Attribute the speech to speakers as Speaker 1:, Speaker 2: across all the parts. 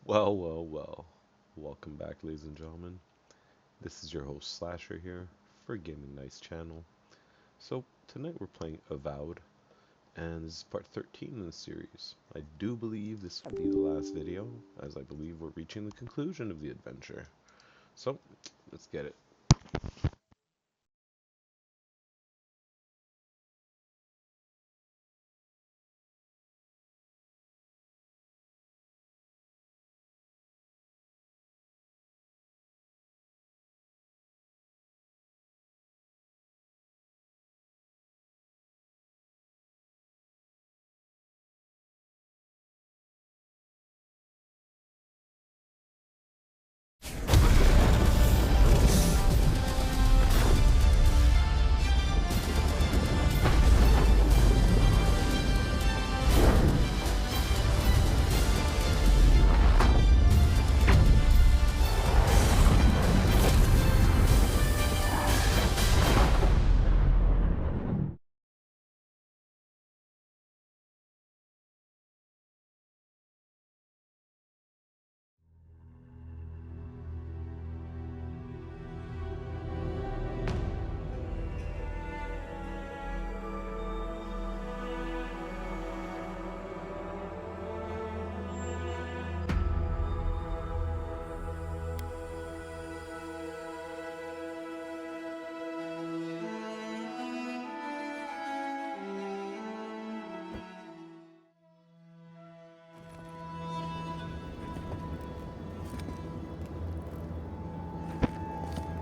Speaker 1: Well, well, well. Welcome back, ladies and gentlemen. This is your host Slasher here for Gaming Nice channel. So, tonight we're playing Avowed, and this is part 13 in the series. I do believe this will be the last video, as I believe we're reaching the conclusion of the adventure. So, let's get it.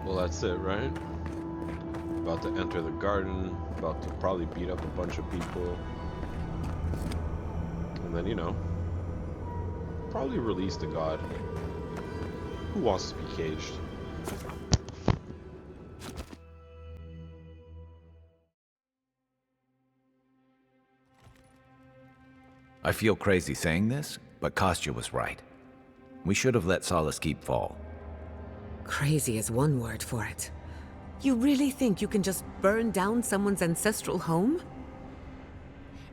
Speaker 1: Well, that's it, right? About to enter the garden, about to probably beat up a bunch of people, and then, probably release the god. Who wants to be caged?
Speaker 2: I feel crazy saying this, but Kostya was right. We should have let Solace keep fall.
Speaker 3: Crazy is one word for it. You really think you can just burn down someone's ancestral home?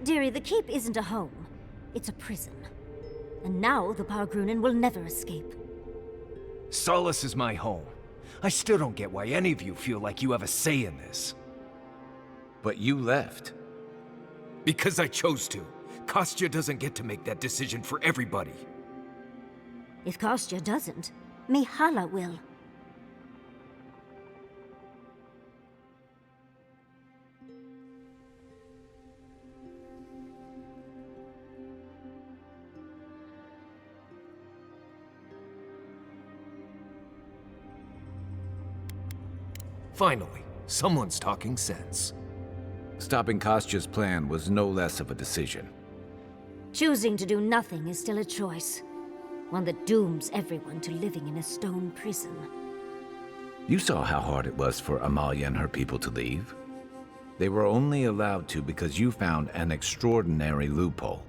Speaker 4: Dearie, the keep isn't a home. It's a prison. And now the Pargrunen will never escape.
Speaker 5: Solace is my home. I still don't get why any of you feel like you have a say in this.
Speaker 2: But you left.
Speaker 5: Because I chose to. Kostya doesn't get to make that decision for everybody.
Speaker 4: If Kostya doesn't, Mihala will.
Speaker 5: Finally, someone's talking sense.
Speaker 2: Stopping Kostya's plan was no less of a decision.
Speaker 4: Choosing to do nothing is still a choice. One that dooms everyone to living in a stone prison.
Speaker 2: You saw how hard it was for Amalia and her people to leave. They were only allowed to because you found an extraordinary loophole.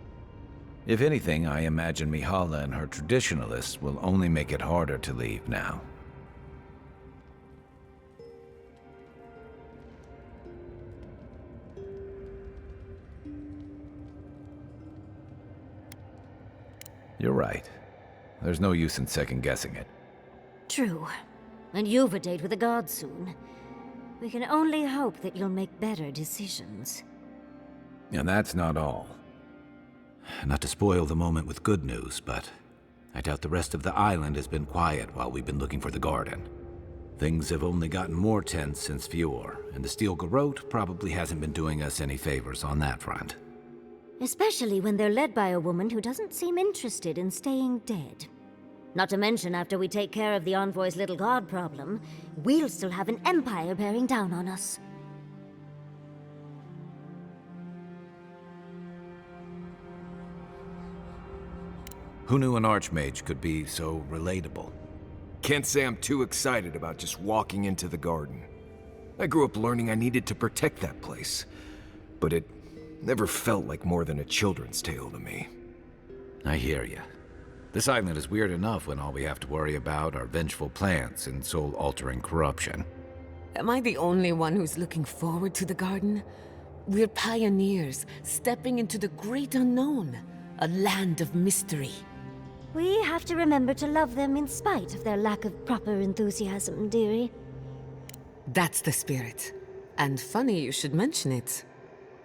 Speaker 2: If anything, I imagine Mihala and her traditionalists will only make it harder to leave now. You're right. There's no use in second-guessing it.
Speaker 4: True. And you've a date with the gods soon. We can only hope that you'll make better decisions.
Speaker 2: And that's not all. Not to spoil the moment with good news, but I doubt the rest of the island has been quiet while we've been looking for the garden. Things have only gotten more tense since Fjord, and the Steel Garrote probably hasn't been doing us any favors on that front.
Speaker 4: Especially when they're led by a woman who doesn't seem interested in staying dead. Not to mention, after we take care of the Envoy's little god problem, we'll still have an empire bearing down on us.
Speaker 2: Who knew an Archmage could be so relatable?
Speaker 5: Can't say I'm too excited about just walking into the garden. I grew up learning I needed to protect that place, but it never felt like more than a children's tale to me.
Speaker 2: I hear you. This island is weird enough when all we have to worry about are vengeful plants and soul-altering corruption.
Speaker 3: Am I the only one who's looking forward to the garden? We're pioneers, stepping into the great unknown, a land of mystery.
Speaker 4: We have to remember to love them in spite of their lack of proper enthusiasm, dearie.
Speaker 3: That's the spirit. And funny you should mention it.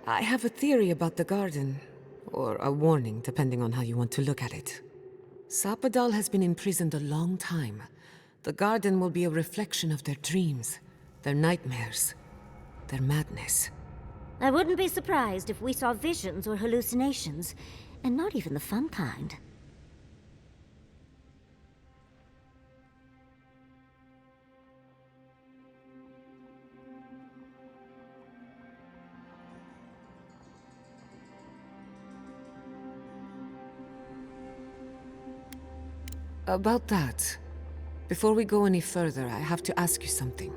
Speaker 3: I have a theory about the garden. Or a warning, depending on how you want to look at it. Sapadal has been imprisoned a long time. The garden will be a reflection of their dreams, their nightmares, their madness.
Speaker 4: I wouldn't be surprised if we saw visions or hallucinations, and not even the fun kind.
Speaker 3: About that, before we go any further, I have to ask you something.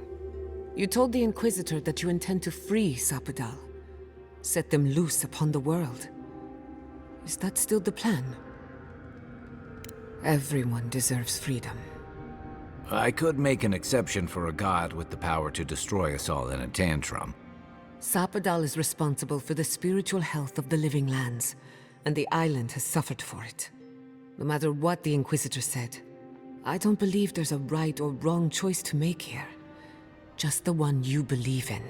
Speaker 3: You told the Inquisitor that you intend to free Sapadal, set them loose upon the world. Is that still the plan? Everyone deserves freedom.
Speaker 2: I could make an exception for a god with the power to destroy us all in a tantrum.
Speaker 3: Sapadal is responsible for the spiritual health of the living lands, and the island has suffered for it. No matter what the Inquisitor said, I don't believe there's a right or wrong choice to make here. Just the one you believe in.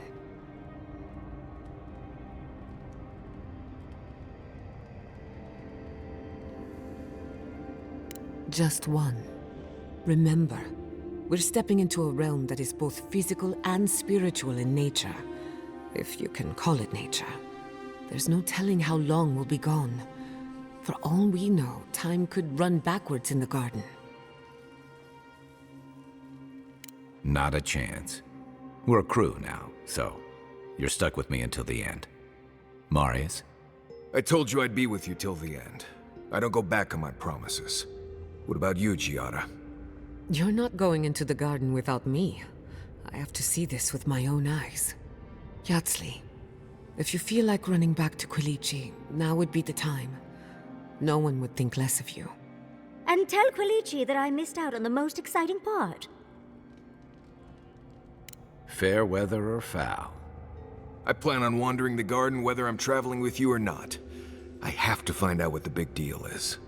Speaker 3: Just one. Remember, we're stepping into a realm that is both physical and spiritual in nature. If you can call it nature. There's no telling how long we'll be gone. For all we know, time could run backwards in the garden.
Speaker 2: Not a chance. We're a crew now, so you're stuck with me until the end. Marius?
Speaker 5: I told you I'd be with you till the end. I don't go back on my promises. What about you, Giada?
Speaker 3: You're not going into the garden without me. I have to see this with my own eyes. Yatsli, if you feel like running back to Quilici, now would be the time. No one would think less of you.
Speaker 4: And tell Quilici that I missed out on the most exciting part.
Speaker 2: Fair weather or foul?
Speaker 5: I plan on wandering the garden whether I'm traveling with you or not. I have to find out what the big deal is.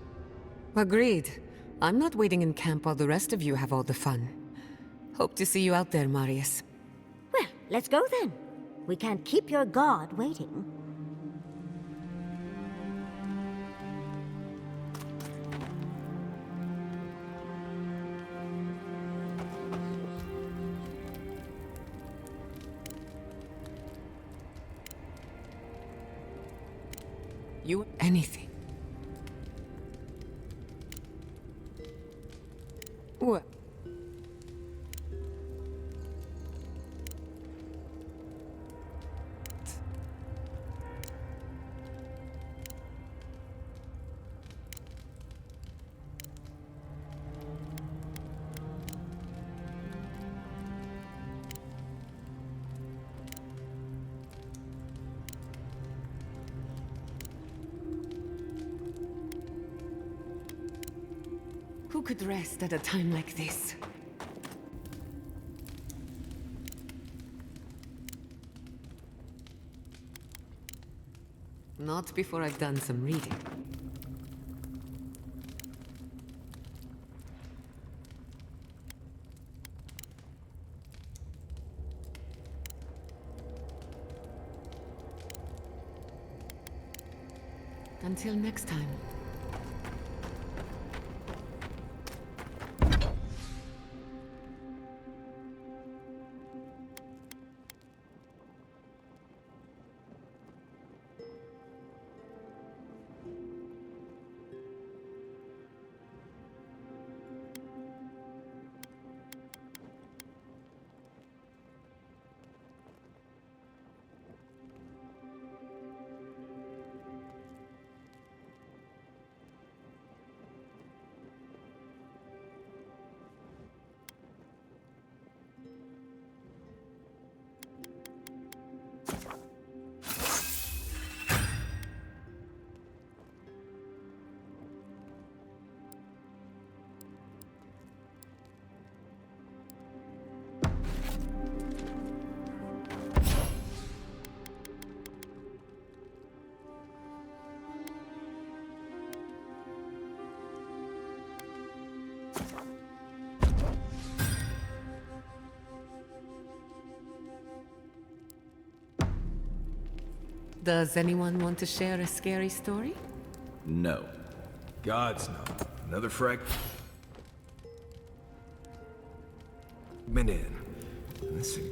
Speaker 3: Agreed. I'm not waiting in camp while the rest of you have all the fun. Hope to see you out there, Marius.
Speaker 4: Well, let's go then. We can't keep your god waiting.
Speaker 3: You anything. What? Who could rest at a time like this? Not before I've done some reading. Until next time. Does anyone want to share a scary story?
Speaker 2: No.
Speaker 5: Gods no. Another fragment in. This thing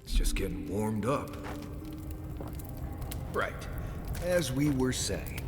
Speaker 5: is just getting warmed up. Right. As we were saying.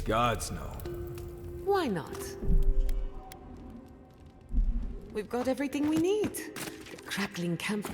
Speaker 5: Gods no.
Speaker 3: Why not? We've got everything we need. The crackling camp.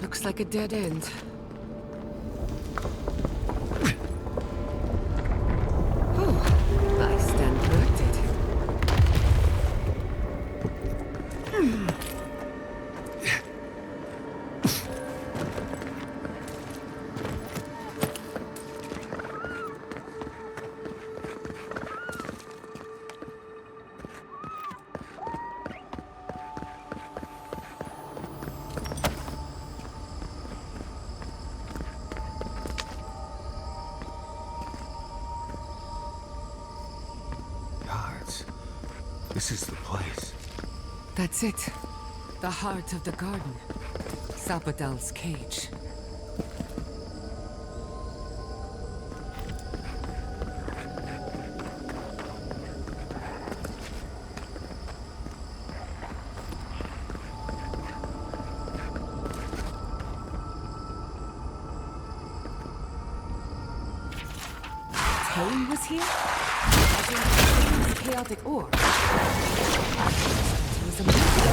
Speaker 3: Looks like a dead end. Oh, I stand corrected.
Speaker 5: This is the place.
Speaker 3: That's it. The heart of the garden. Sapadal's cage. Tane was here? I think Tane's chaotic orb. It was amazing.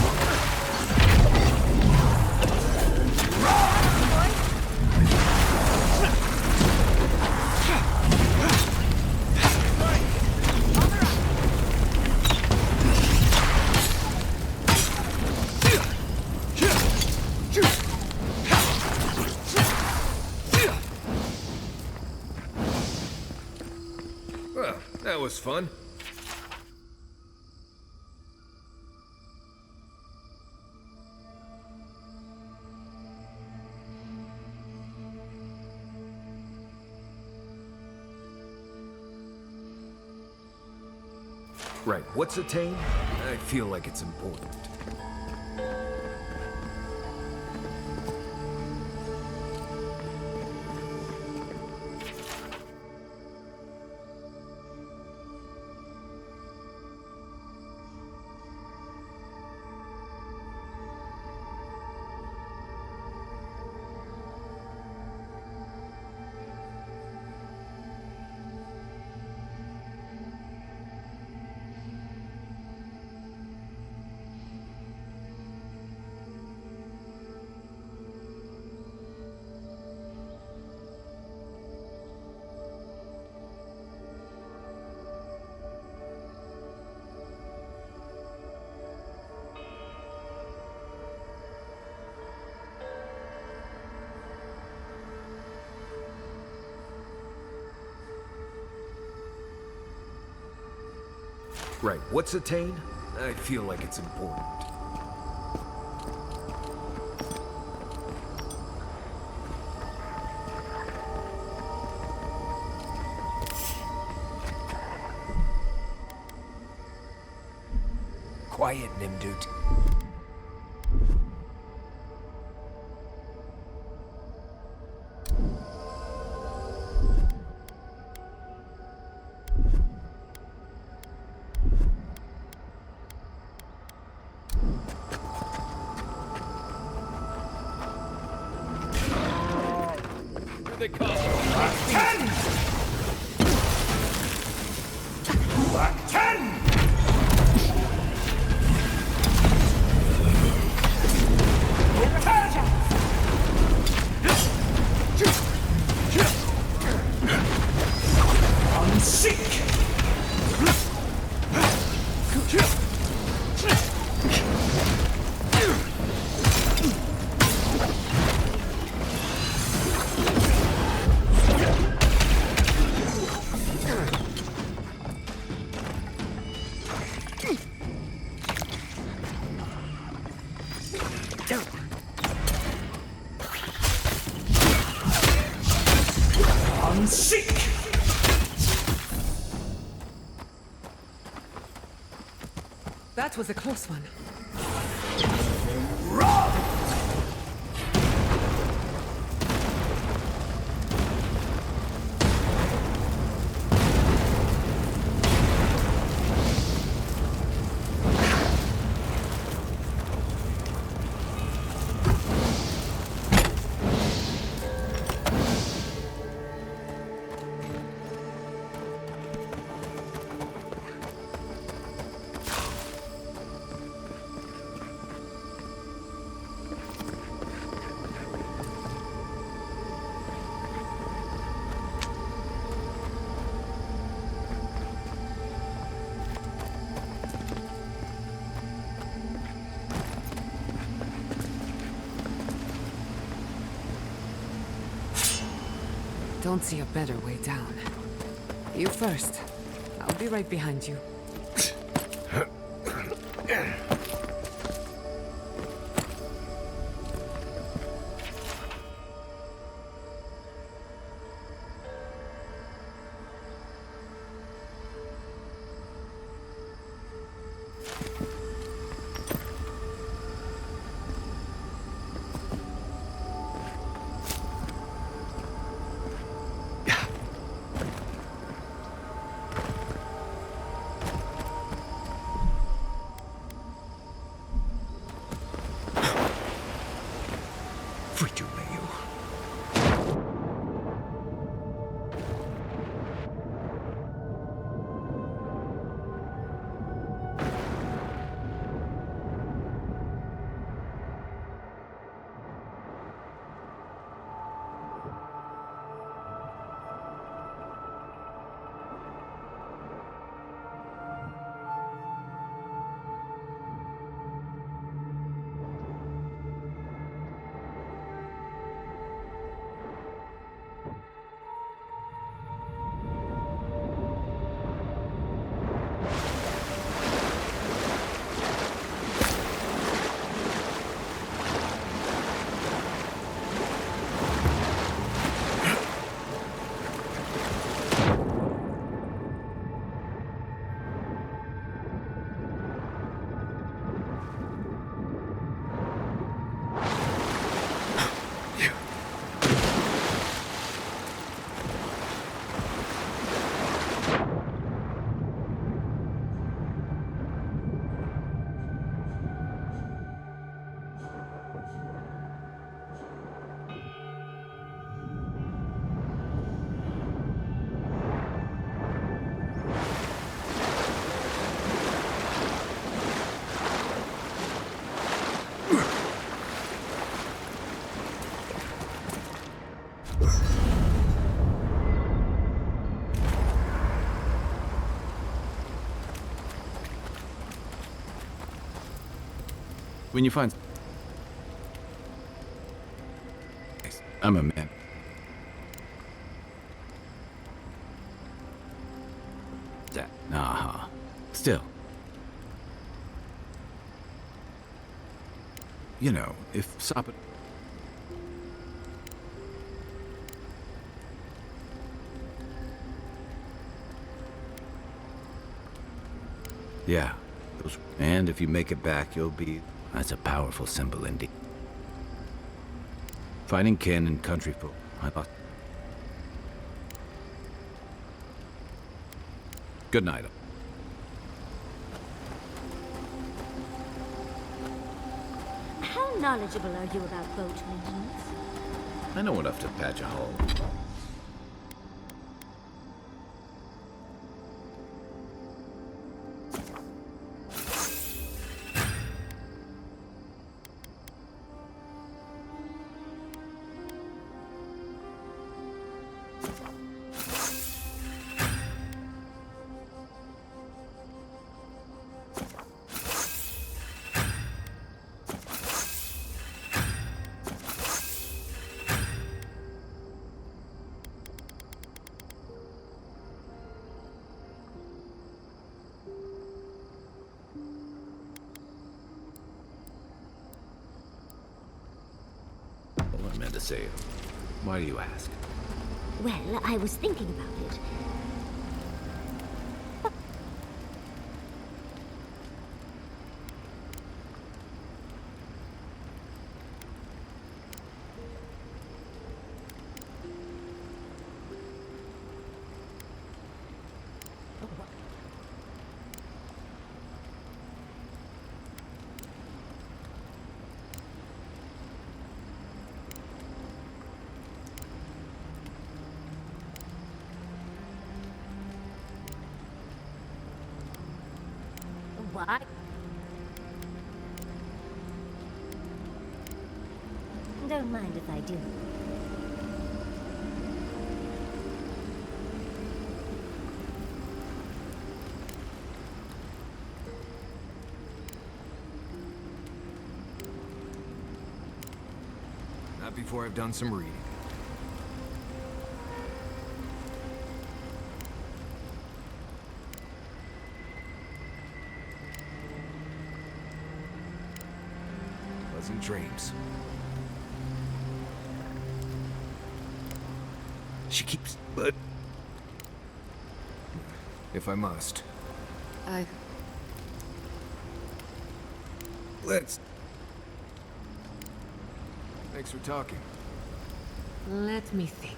Speaker 5: Well, that was fun. Right, what's a Tane? I feel like it's important. Right, what's attain? I feel like it's important. Quiet, Nimdut.
Speaker 2: Here they come!
Speaker 6: Black 10! Black 10! Unseek! Unseek!
Speaker 3: That was a close one. Don't see a better way down. You first. I'll be right behind you.
Speaker 2: When you find... I'm a man. That, uh-huh. Still, You know, if Sapa... Yeah. And if you make it back, you'll be... That's a powerful symbol indeed. Finding kin and country folk. I thought... Good night.
Speaker 4: How knowledgeable are you about boat maintenance?
Speaker 2: I know enough to patch a hull. What I meant to say. Why do you ask?
Speaker 4: Well, I was thinking about it. Why? Don't mind if I do.
Speaker 5: Not before I've done some reading. Pleasant dreams. She keeps... but... If I must. Let's... Thanks for talking.
Speaker 3: Let me think.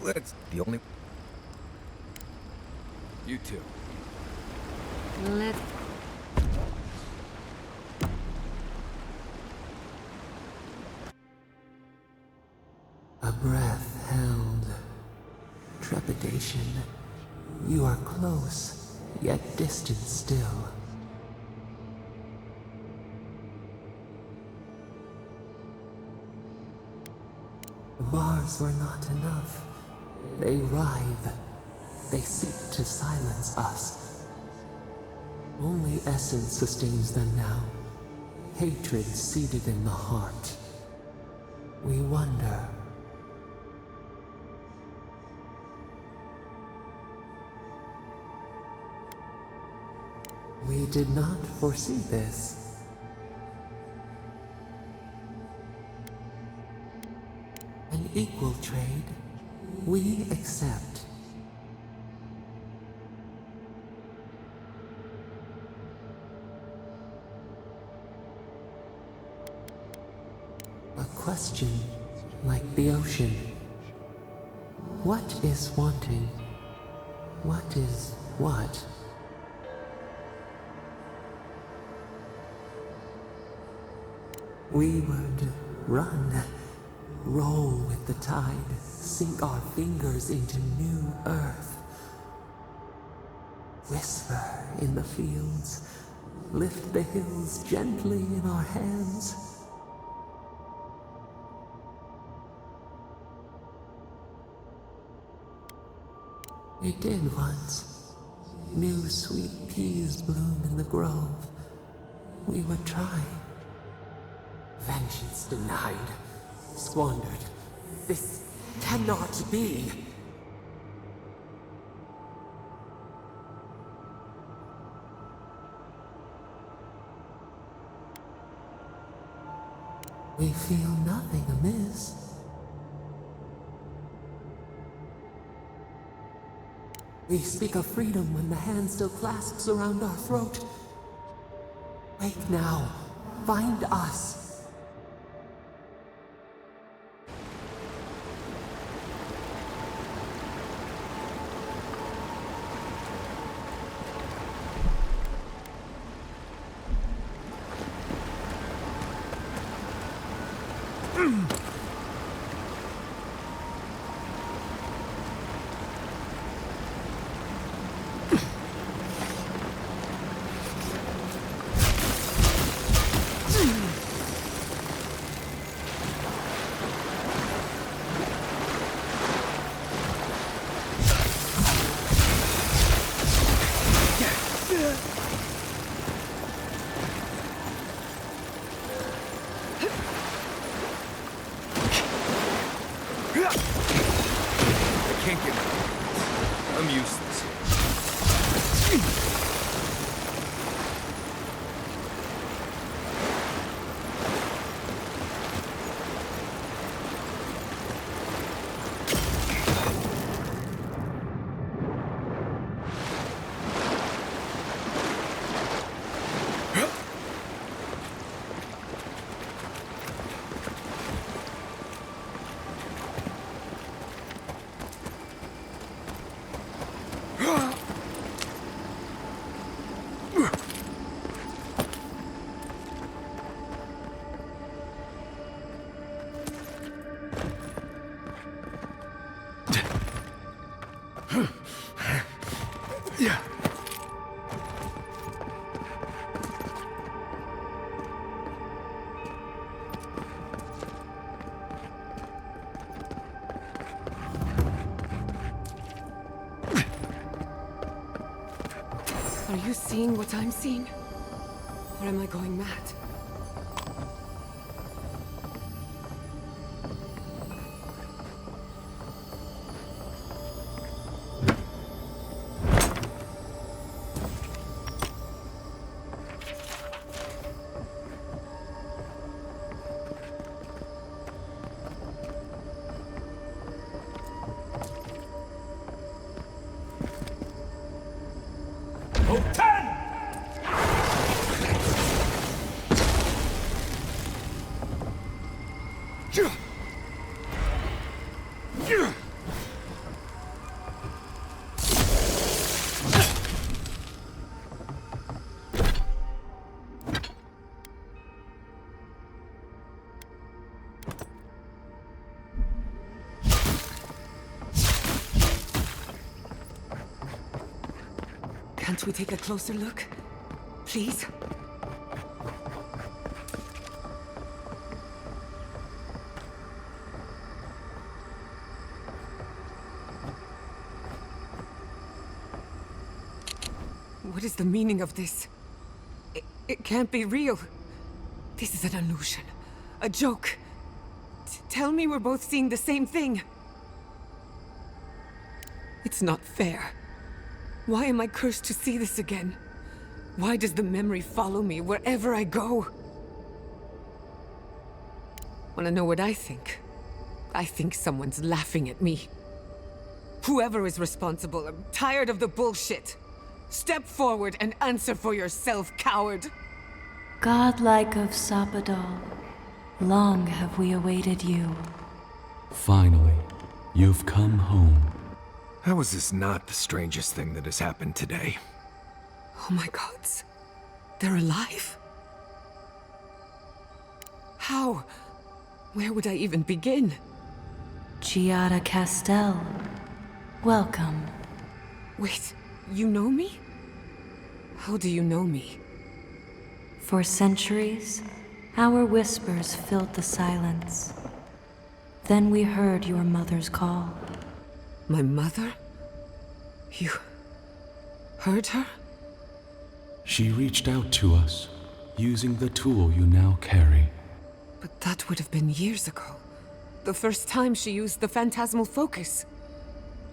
Speaker 5: Let's... The only... You too.
Speaker 3: Let...
Speaker 7: A breath held. Trepidation. You are close, yet distant still. The bars were not enough. They writhe. They seek to silence us. Only essence sustains them now. Hatred seated in the heart. We wonder. We did not foresee this. An equal trade, we accept. A question like the ocean. What is wanting? What is what? We would run, roll with the tide, sink our fingers into new earth. Whisper in the fields, lift the hills gently in our hands. We did once. New sweet peas bloom in the grove. We would try. Vengeance denied, squandered. This cannot be. We feel nothing amiss. We speak of freedom when the hand still clasps around our throat. Wake now. Find us.
Speaker 5: I'm useless.
Speaker 3: Are you seeing what I'm seeing? Or am I going mad? Can't we take a closer look? Please? What is the meaning of this? It can't be real. This is an illusion. A joke. Tell me we're both seeing the same thing. It's not fair. Why am I cursed to see this again? Why does the memory follow me wherever I go? Wanna know what I think? I think someone's laughing at me. Whoever is responsible, I'm tired of the bullshit. Step forward and answer for yourself, coward!
Speaker 8: Godlike of Sapadal, long have we awaited you.
Speaker 9: Finally, you've come home.
Speaker 5: How is this not the strangest thing that has happened today?
Speaker 3: Oh my gods. They're alive? How? Where would I even begin?
Speaker 8: Giada Castel, welcome.
Speaker 3: Wait, you know me? How do you know me?
Speaker 8: For centuries, our whispers filled the silence. Then we heard your mother's call.
Speaker 3: My mother? You... heard her?
Speaker 9: She reached out to us, using the tool you now carry.
Speaker 3: But that would have been years ago. The first time she used the phantasmal focus.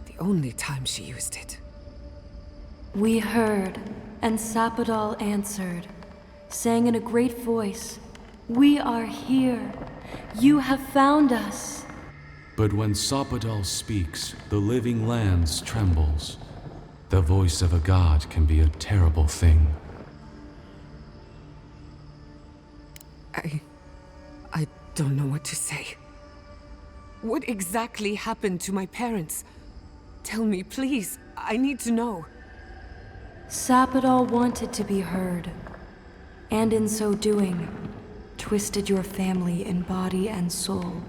Speaker 3: The only time she used it.
Speaker 8: We heard, and Sapadal answered, saying in a great voice, We are here. You have found us.
Speaker 9: But when Sapadal speaks, the living lands trembles. The voice of a god can be a terrible thing.
Speaker 3: I don't know what to say. What exactly happened to my parents? Tell me, please. I need to know.
Speaker 8: Sapadal wanted to be heard, and in so doing, twisted your family in body and soul,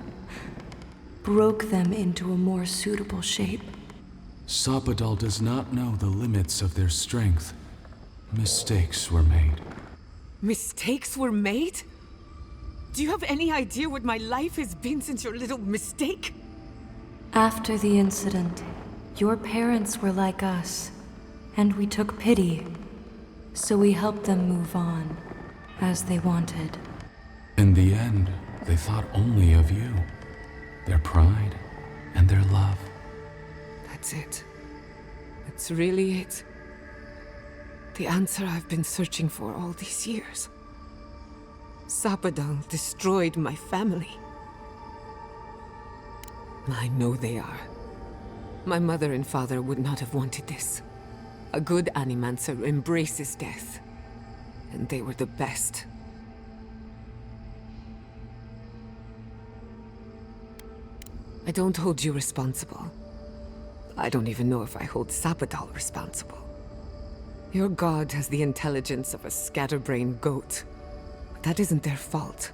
Speaker 8: broke them into a more suitable shape.
Speaker 9: Sapadal does not know the limits of their strength. Mistakes were made.
Speaker 3: Mistakes were made? Do you have any idea what my life has been since your little mistake?
Speaker 8: After the incident, your parents were like us, and we took pity, so we helped them move on, as they wanted.
Speaker 9: In the end, they thought only of you, their pride, and their love.
Speaker 3: That's it. That's really it. The answer I've been searching for all these years. Sapadal destroyed my family. I know they are. My mother and father would not have wanted this. A good Animancer embraces death. And they were the best. I don't hold you responsible. I don't even know if I hold Sapadal responsible. Your god has the intelligence of a scatterbrained goat. But that isn't their fault.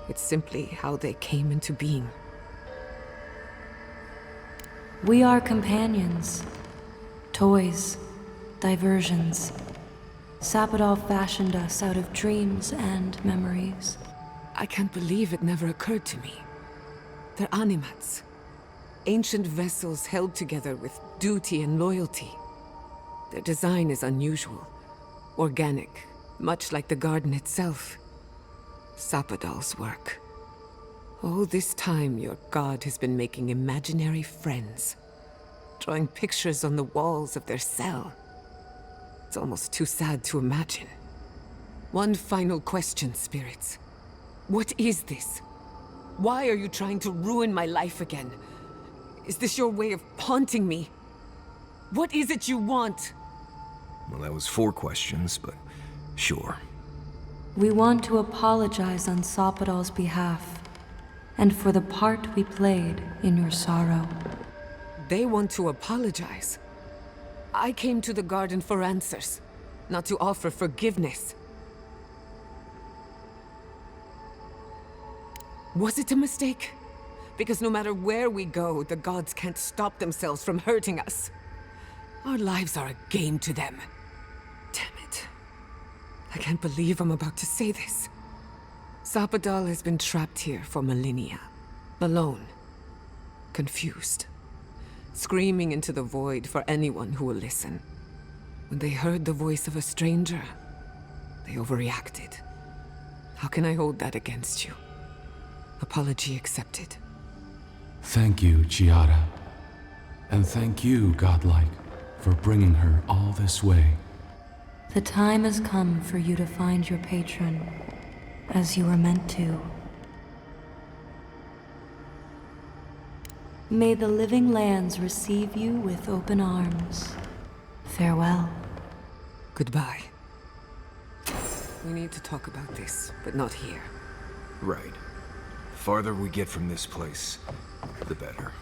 Speaker 3: It's simply how they came into being.
Speaker 8: We are companions. Toys. Diversions. Sapadal fashioned us out of dreams and memories.
Speaker 3: I can't believe it never occurred to me. They're animats. Ancient vessels held together with duty and loyalty. Their design is unusual. Organic, much like the garden itself. Sapadal's work. All this time, your god has been making imaginary friends. Drawing pictures on the walls of their cell. It's almost too sad to imagine. One final question, spirits. What is this? Why are you trying to ruin my life again? Is this your way of haunting me? What is it you want?
Speaker 5: Well, that was 4 questions, but sure.
Speaker 8: We want to apologize on Sapadal's behalf, and for the part we played in your sorrow.
Speaker 3: They want to apologize. I came to the garden for answers, not to offer forgiveness. Was it a mistake? Because no matter where we go, the gods can't stop themselves from hurting us. Our lives are a game to them. Damn it. I can't believe I'm about to say this. Sapadal has been trapped here for millennia. Alone. Confused. Screaming into the void for anyone who will listen. When they heard the voice of a stranger, they overreacted. How can I hold that against you? Apology accepted.
Speaker 9: Thank you, Giada. And thank you, Godlike, for bringing her all this way.
Speaker 8: The time has come for you to find your patron, as you were meant to. May the living lands receive you with open arms. Farewell.
Speaker 3: Goodbye. We need to talk about this, but not here.
Speaker 5: Right. The farther we get from this place, the better.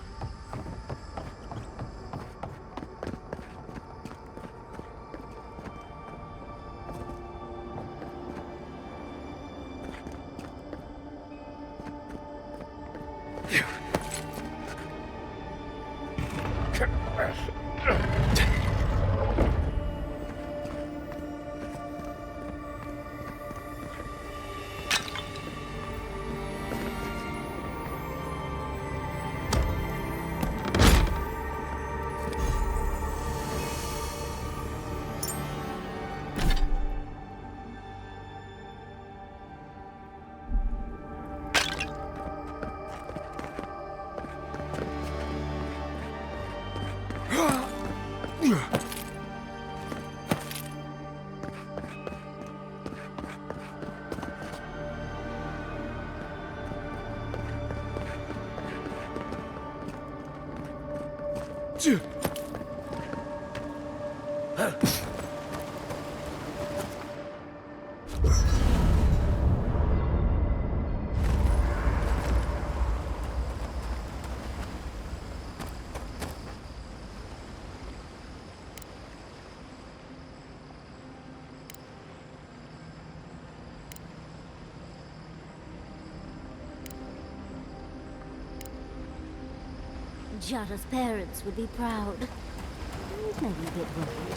Speaker 4: Jada's parents would be proud. And maybe a bit worried.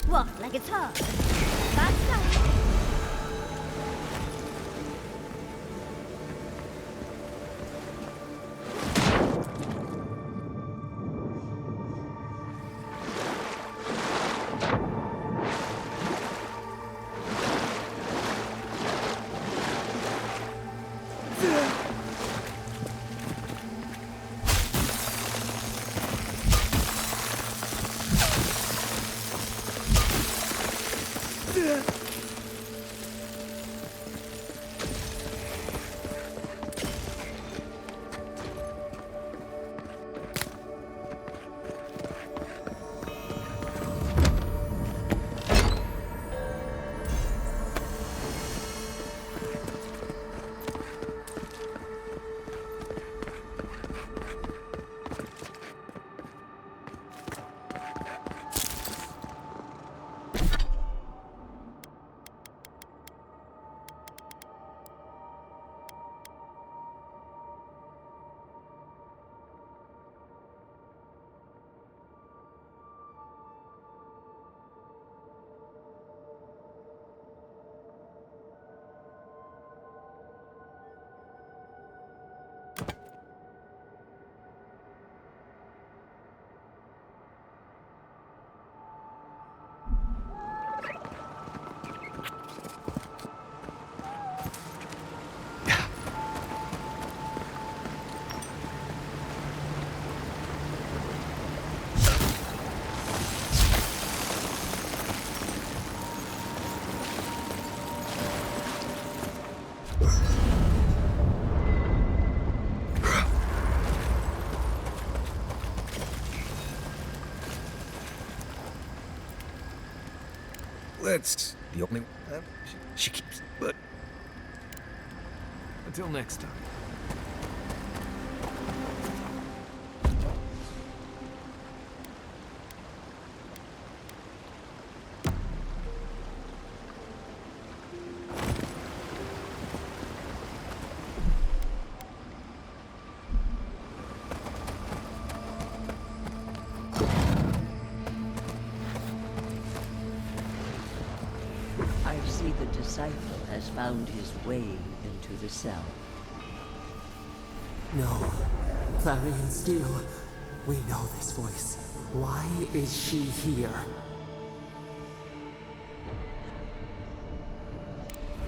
Speaker 4: Walk like it's hard. That's right.
Speaker 5: That's the only... she keeps... but... Until next time.
Speaker 10: I see the disciple has found his way into the cell.
Speaker 7: No. Clarion Steel. We know this voice. Why is she here?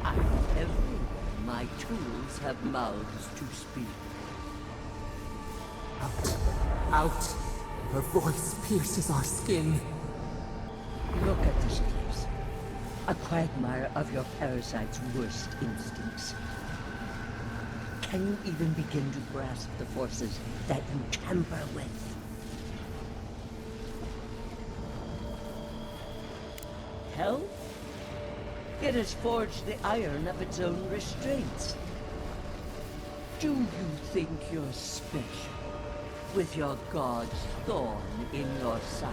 Speaker 10: I am everywhere. My tools have mouths to speak.
Speaker 7: Out. Out. Her voice pierces our skin.
Speaker 10: Look at this place. A quagmire of your parasite's worst instincts. Can you even begin to grasp the forces that you tamper with? Hell? It has forged the iron of its own restraints. Do you think you're special, with your god's thorn in your side?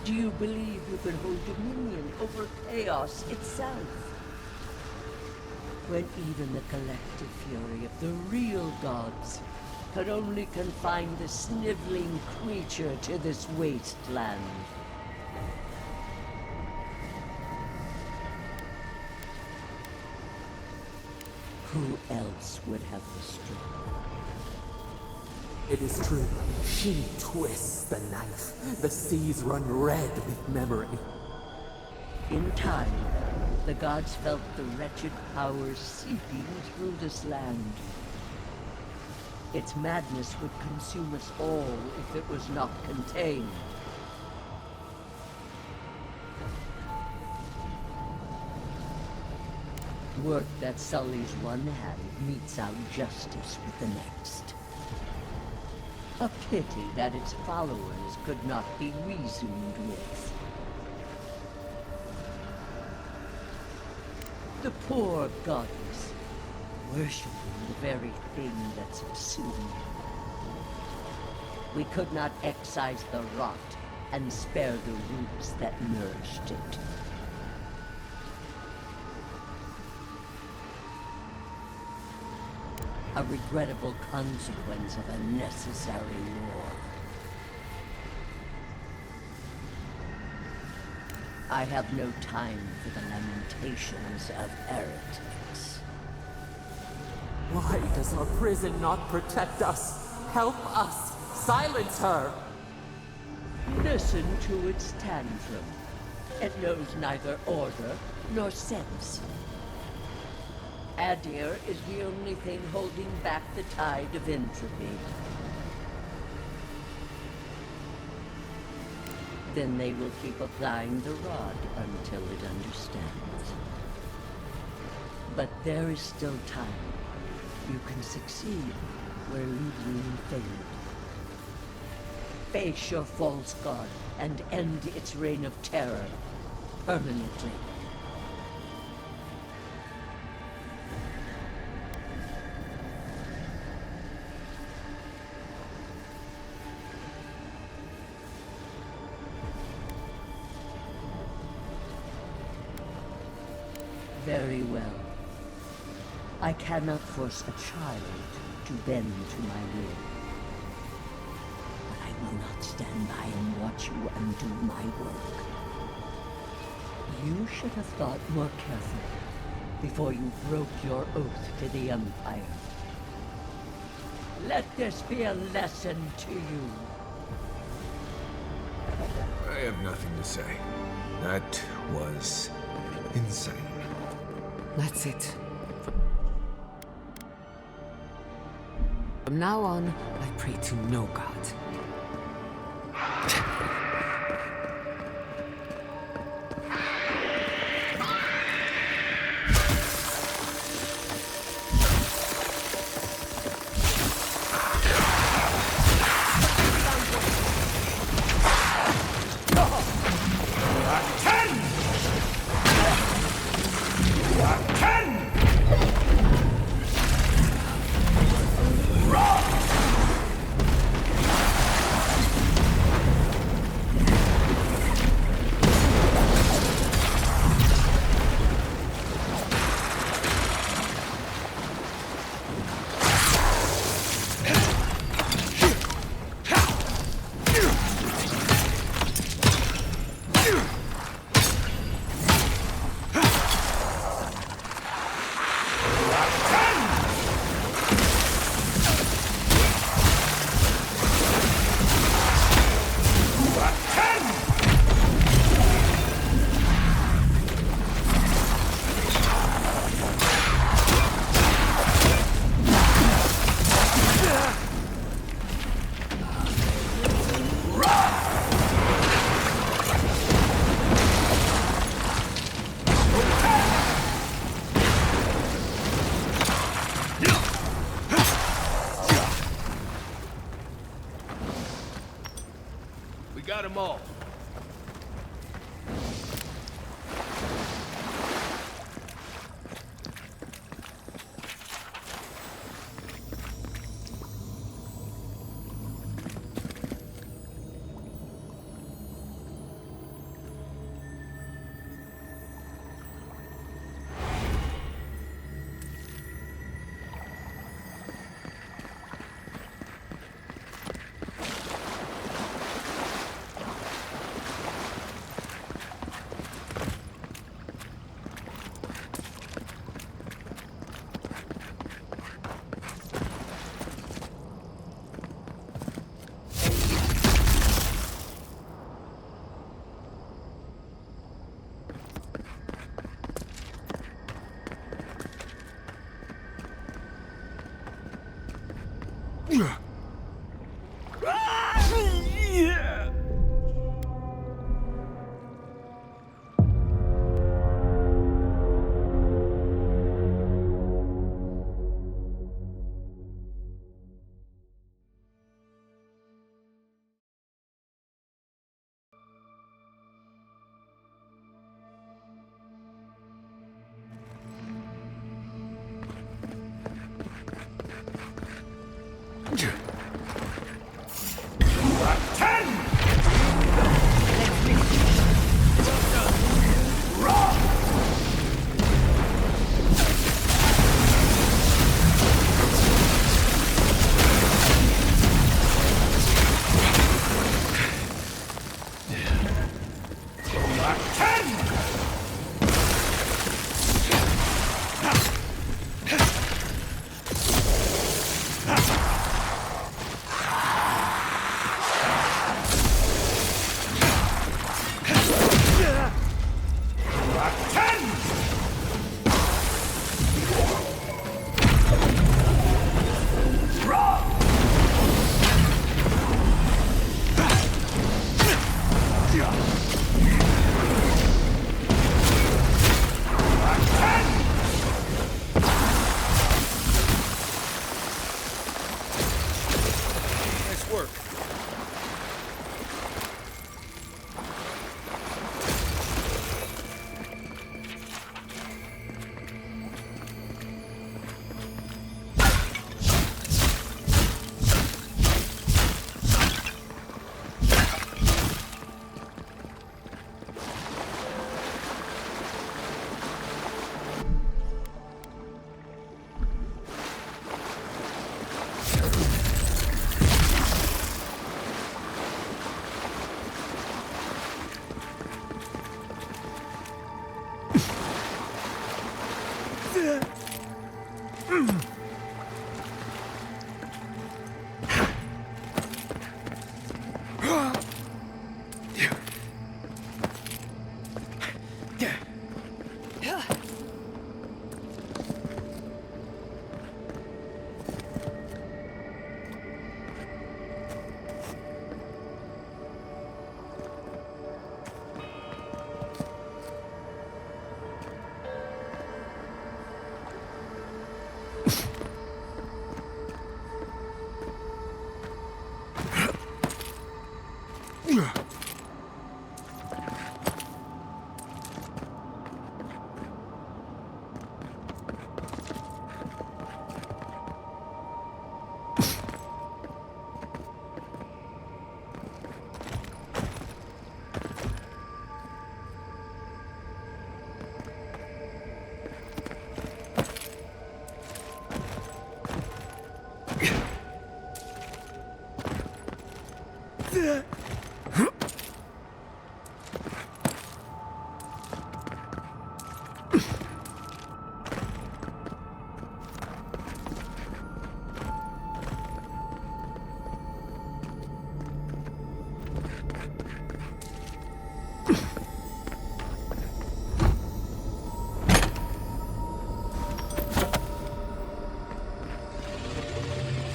Speaker 10: Do you believe you can hold dominion over chaos itself? When even the collective fury of the real gods can only confine the sniveling creature to this wasteland. Who else would have the strength?
Speaker 7: It is true. She twists the knife. The seas run red with memory.
Speaker 10: In time, the gods felt the wretched powers seeping through this land. Its madness would consume us all if it was not contained. Work that sullies one hand meets out justice with the next. A pity that its followers could not be reasoned with. The poor goddess, worshipping the very thing that subsumed her. We could not excise the rot and spare the roots that nourished it. A regrettable consequence of a necessary war. I have no time for the lamentations of heretics.
Speaker 7: Why does our prison not protect us? Help us! Silence her!
Speaker 10: Listen to its tantrum. It knows neither order nor sense. Adir is the only thing holding back the tide of entropy. Then they will keep applying the rod until it understands. But there is still time. You can succeed where Ludwig failed. Face your false god and end its reign of terror permanently. Very well. I cannot force a child to bend to my will. But I will not stand by and watch you undo my work. You should have thought more carefully before you broke your oath to the Empire. Let this be a lesson to you.
Speaker 5: I have nothing to say. That was insane.
Speaker 3: That's it. From now on, I pray to no god.
Speaker 5: Got them all.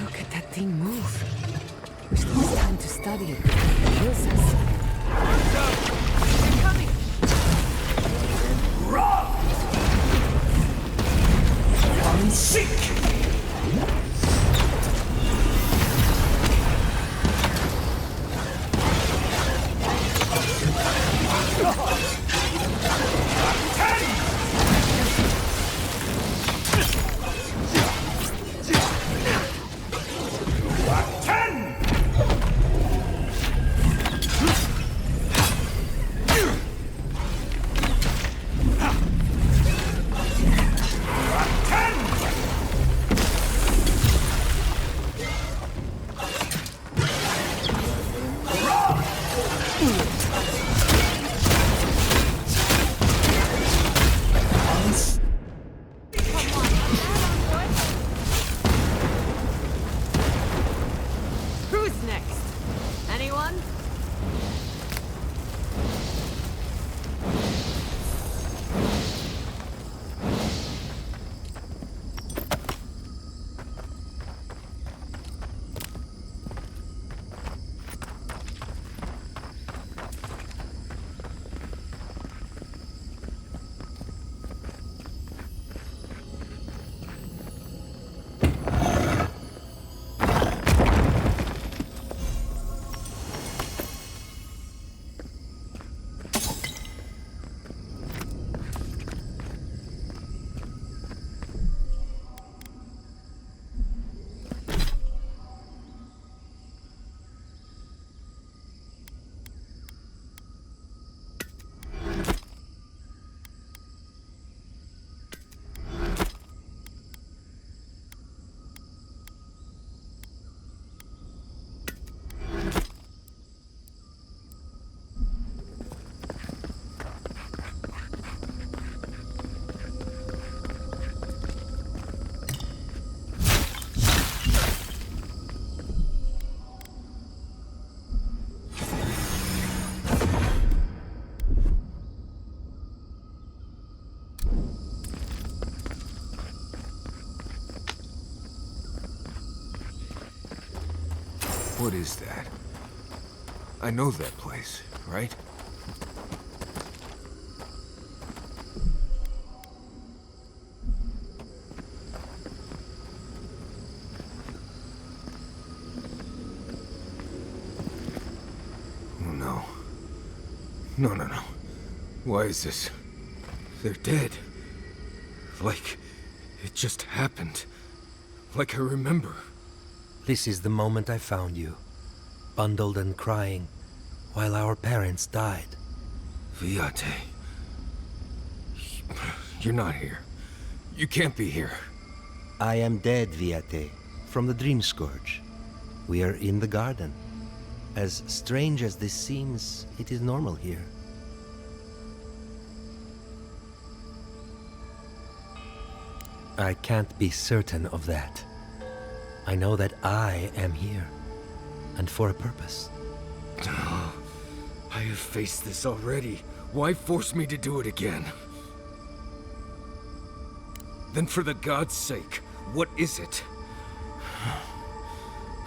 Speaker 3: Look at that thing move. Wish there was time to study it before it kills us. They're coming!
Speaker 6: Unseek!
Speaker 5: What is that? I know that place, right? Oh no. No. Why is this? They're dead. Like it just happened. Like I remember.
Speaker 11: This is the moment I found you, bundled and crying, while our parents died.
Speaker 5: Viate. You're not here. You can't be here.
Speaker 11: I am dead, Viate, from the Dream Scourge. We are in the garden. As strange as this seems, it is normal here. I can't be certain of that. I know that I am here, and for a purpose.
Speaker 5: I have faced this already. Why force me to do it again? Then for the god's sake, what is it?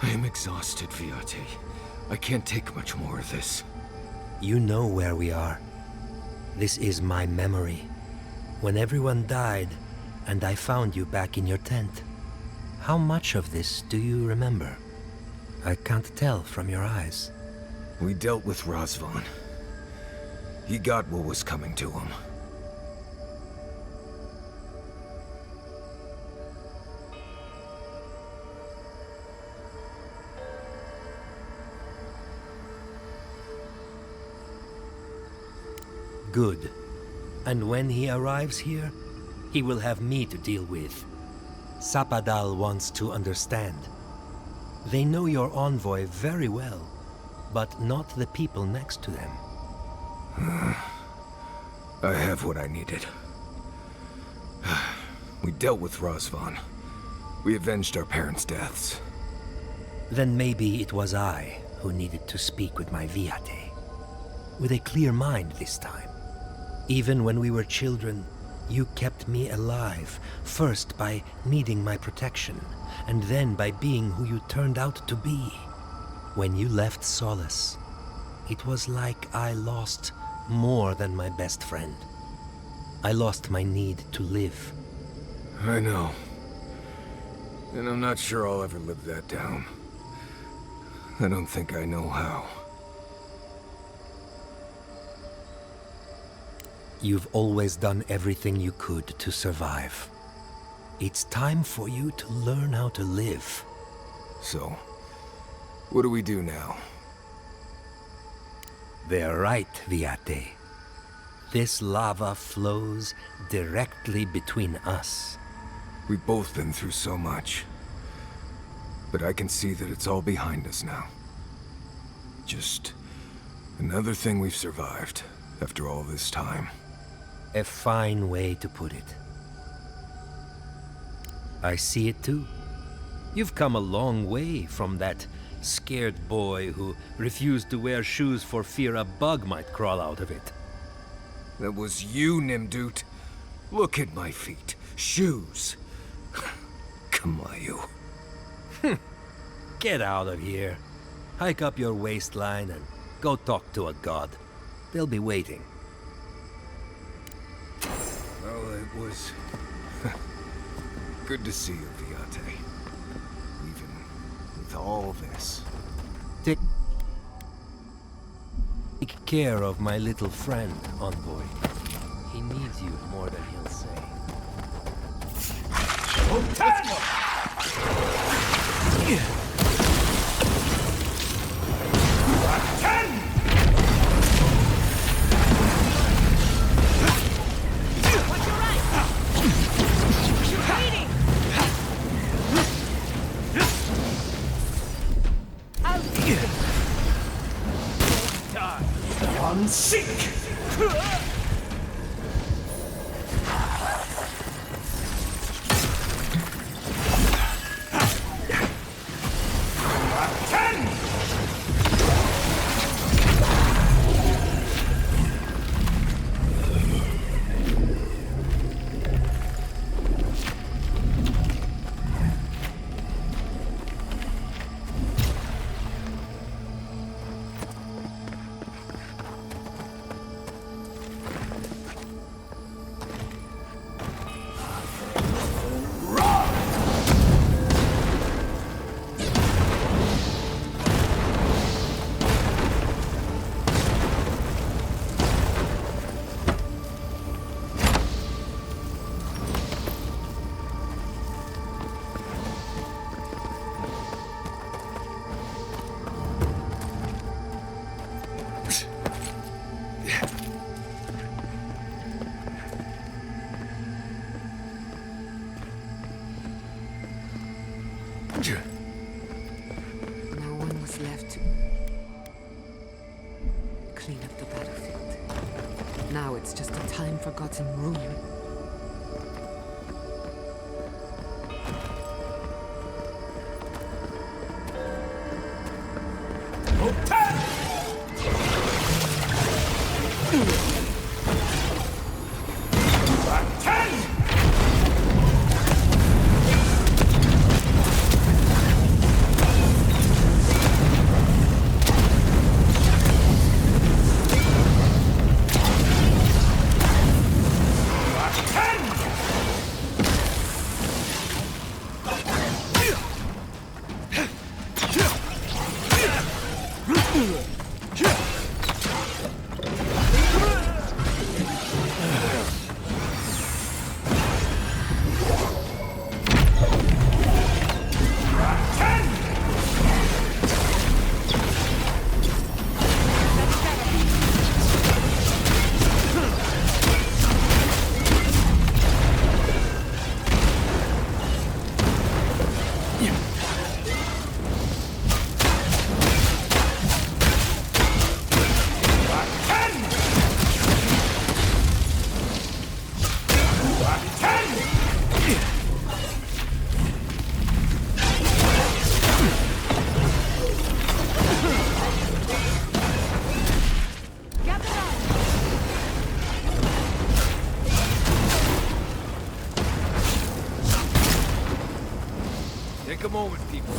Speaker 5: I am exhausted, Viate. I can't take much more of this.
Speaker 11: You know where we are. This is my memory. When everyone died, and I found you back in your tent. How much of this do you remember? I can't tell from your eyes.
Speaker 5: We dealt with Razvan. He got what was coming to him.
Speaker 11: Good. And when he arrives here, he will have me to deal with. Sapadal wants to understand. They know your envoy very well, but not the people next to them.
Speaker 5: I have what I needed. We dealt with Razvan. We avenged our parents' deaths.
Speaker 11: Then maybe it was I who needed to speak with my Viate. With a clear mind this time. Even when we were children, you kept me alive, first by needing my protection, and then by being who you turned out to be. When you left Solace, it was like I lost more than my best friend. I lost my need to live.
Speaker 5: I know. And I'm not sure I'll ever live that down. I don't think I know how.
Speaker 11: You've always done everything you could to survive. It's time for you to learn how to live.
Speaker 5: So, what do we do now?
Speaker 11: They're right, Viate. This lava flows directly between us.
Speaker 5: We've both been through so much. But I can see that it's all behind us now. Just another thing we've survived after all this time.
Speaker 11: A fine way to put it. I see it too. You've come a long way from that scared boy who refused to wear shoes for fear a bug might crawl out of it.
Speaker 5: That was you, Nimdut. Look at my feet. Shoes. Kamayu.
Speaker 11: Get out of here. Hike up your waistline and go talk to a god. They'll be waiting.
Speaker 5: Well, it was good to see you, Viate. Even with all this.
Speaker 11: Take care of my little friend, Envoy. He needs you more than he'll say.
Speaker 6: Seek!
Speaker 3: No one was left to clean up the battlefield. Now it's just a time-forgotten ruin.
Speaker 5: Take a moment, people.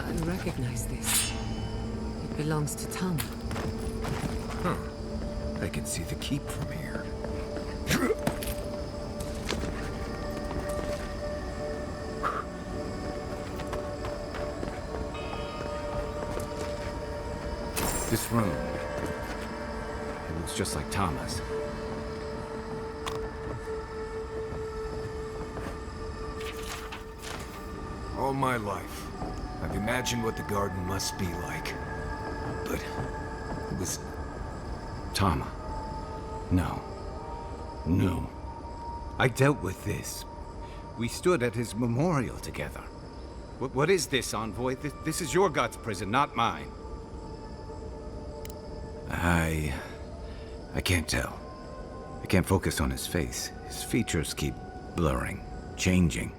Speaker 3: I recognize this. It belongs to Tom.
Speaker 5: Huh. I can see the keep from here.
Speaker 2: This room. It looks just like Thomas.
Speaker 5: All my life, I've imagined what the garden must be like. But it was...
Speaker 2: Tama. No. No. I dealt with this. We stood at his memorial together. What is this, Envoy? This is your God's prison, not mine. I can't tell. I can't focus on his face. His features keep blurring, changing.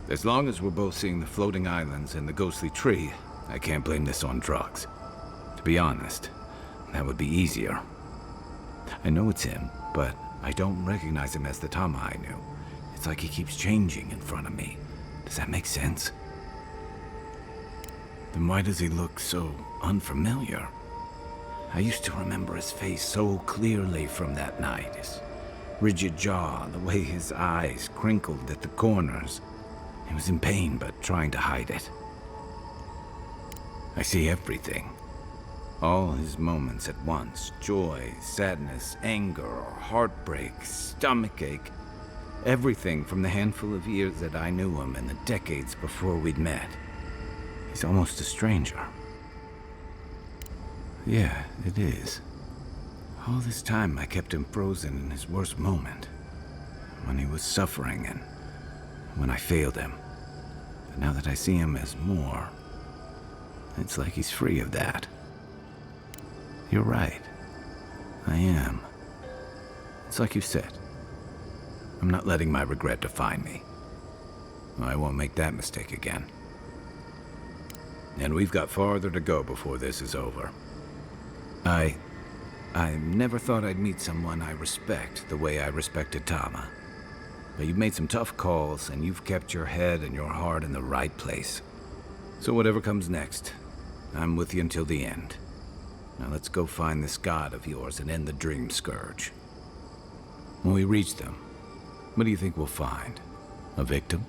Speaker 2: As long as we're both seeing the floating islands and the ghostly tree, I can't blame this on drugs. To be honest, that would be easier. I know it's him, but I don't recognize him as the Tama I knew. It's like he keeps changing in front of me. Does that make sense? Then why does he look so unfamiliar? I used to remember his face so clearly from that night. His rigid jaw, the way his eyes crinkled at the corners. He was in pain, but trying to hide it. I see everything. All his moments at once. Joy, sadness, anger, heartbreak, stomachache. Everything from the handful of years that I knew him and the decades before we'd met. He's almost a stranger. Yeah, it is. All this time I kept him frozen in his worst moment. When he was suffering and when I failed him. But now that I see him as more, it's like he's free of that. You're right. I am. It's like you said. I'm not letting my regret define me. I won't make that mistake again. And we've got farther to go before this is over. I I never thought I'd meet someone I respect the way I respected Tama. But you've made some tough calls, and you've kept your head and your heart in the right place. So whatever comes next, I'm with you until the end. Now let's go find this god of yours and end the Dream Scourge. When we reach them, what do you think we'll find? A victim?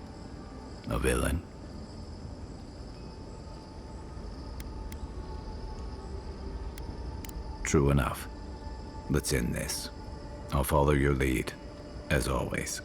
Speaker 2: A villain? True enough. Let's end this. I'll follow your lead, as always.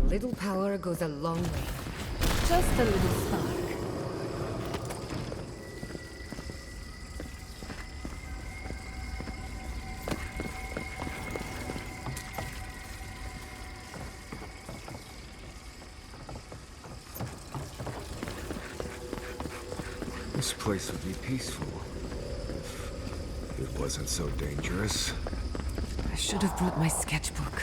Speaker 3: Little power goes a long way. Just a little spark.
Speaker 5: This place would be peaceful if it wasn't so dangerous.
Speaker 3: I should have brought my sketchbook.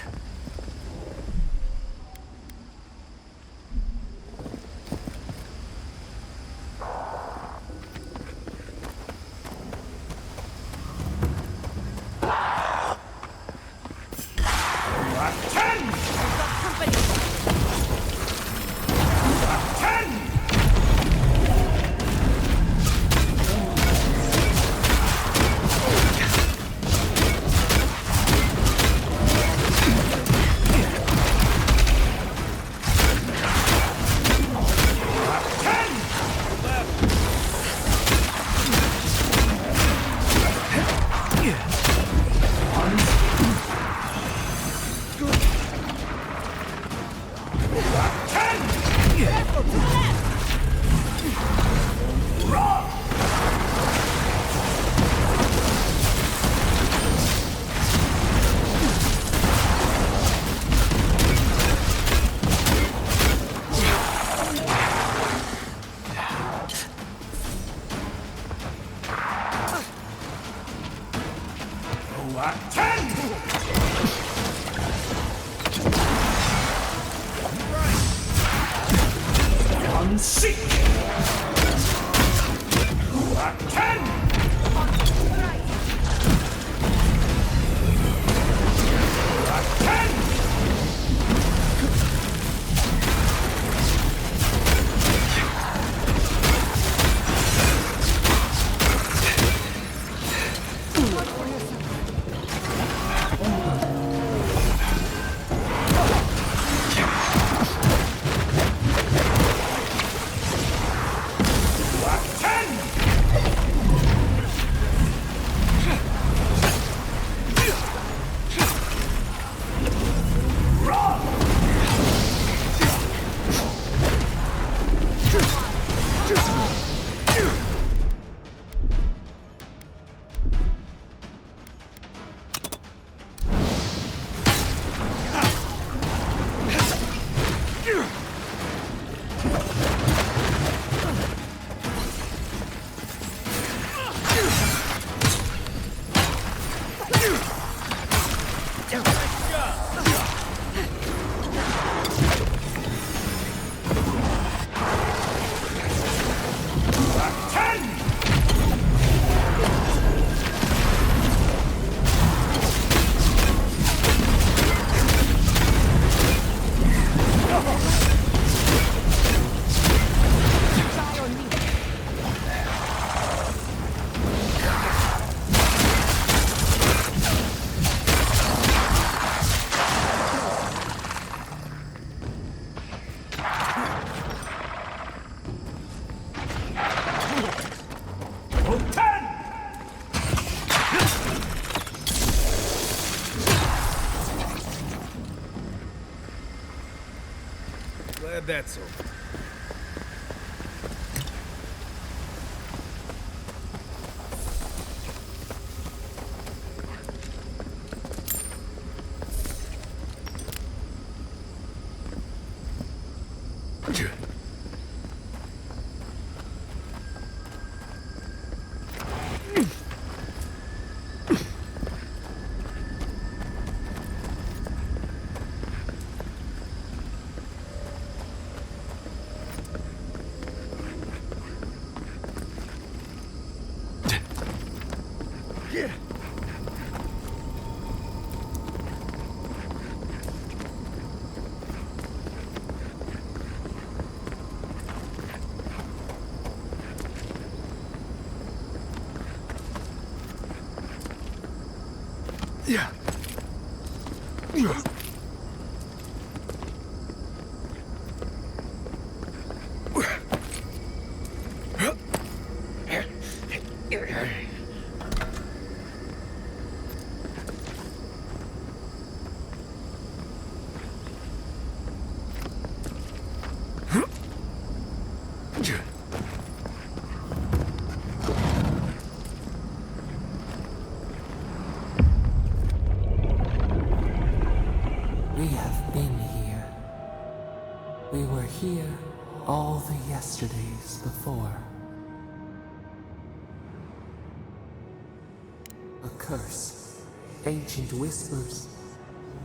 Speaker 5: Glad that's over. Yeah.
Speaker 7: We have been here. We were here all the yesterdays before. A curse. Ancient whispers.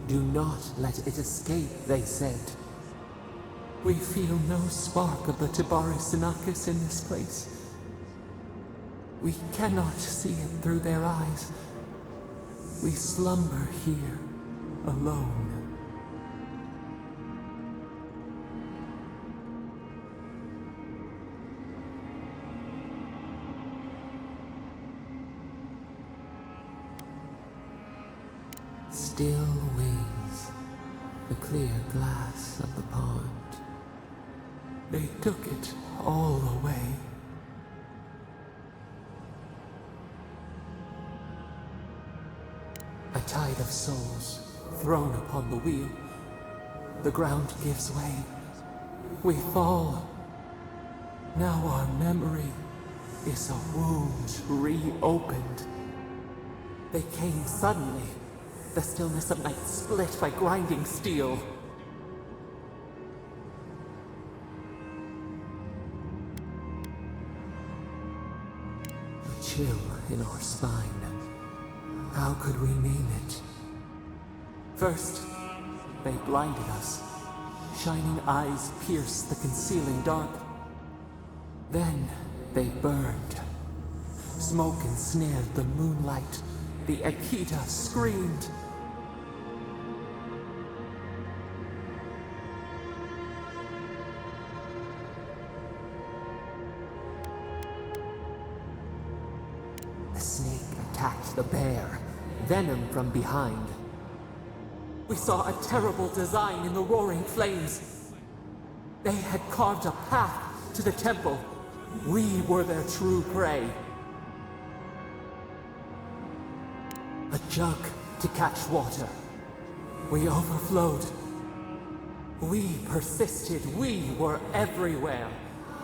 Speaker 7: Do not let it escape, they said. We feel no spark of the Tibaris Sinakis in this place. We cannot see it through their eyes. We slumber here, alone. Still wings, the clear glass of the pond. They took it all away. A tide of souls thrown upon the wheel. The ground gives way. We fall. Now our memory is a wound reopened. They came suddenly, the stillness of night split by grinding steel. A chill in our spine. How could we name it? First, they blinded us. Shining eyes pierced the concealing dark. Then they burned. Smoke ensnared the moonlight. The Akita screamed. The snake attacked the bear, venom from behind. We saw a terrible design in the roaring flames. They had carved a path to the temple. We were their true prey. A jug to catch water. We overflowed. We persisted. We were everywhere.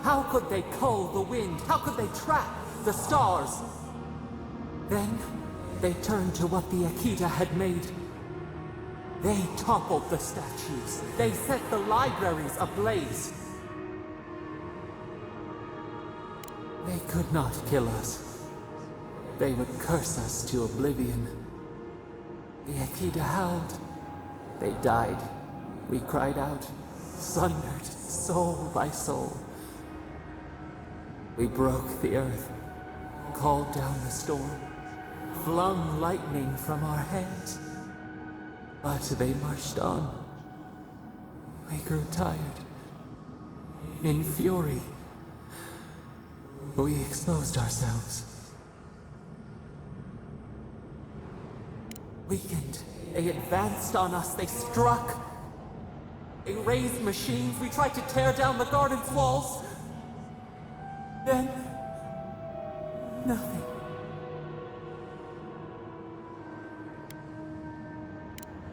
Speaker 7: How could they cull the wind? How could they trap the stars? Then they turned to what the Akita had made. They toppled the statues. They set the libraries ablaze. They could not kill us. They would curse us to oblivion. The Akita howled. They died. We cried out, sundered soul by soul. We broke the earth, called down the storm, flung lightning from our hands. But they marched on. We grew tired. In fury, we exposed ourselves. Weakened, they advanced on us, they struck. They raised machines, we tried to tear down the garden's walls. Then, nothing.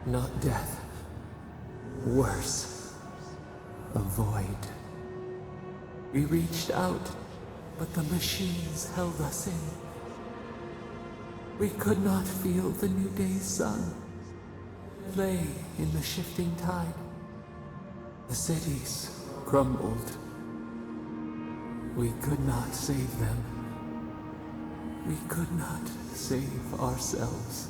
Speaker 7: Not death. Worse. A void. We reached out, but the machines held us in. We could not feel the new day's sun play in the shifting tide. The cities crumbled. We could not save them. We could not save ourselves.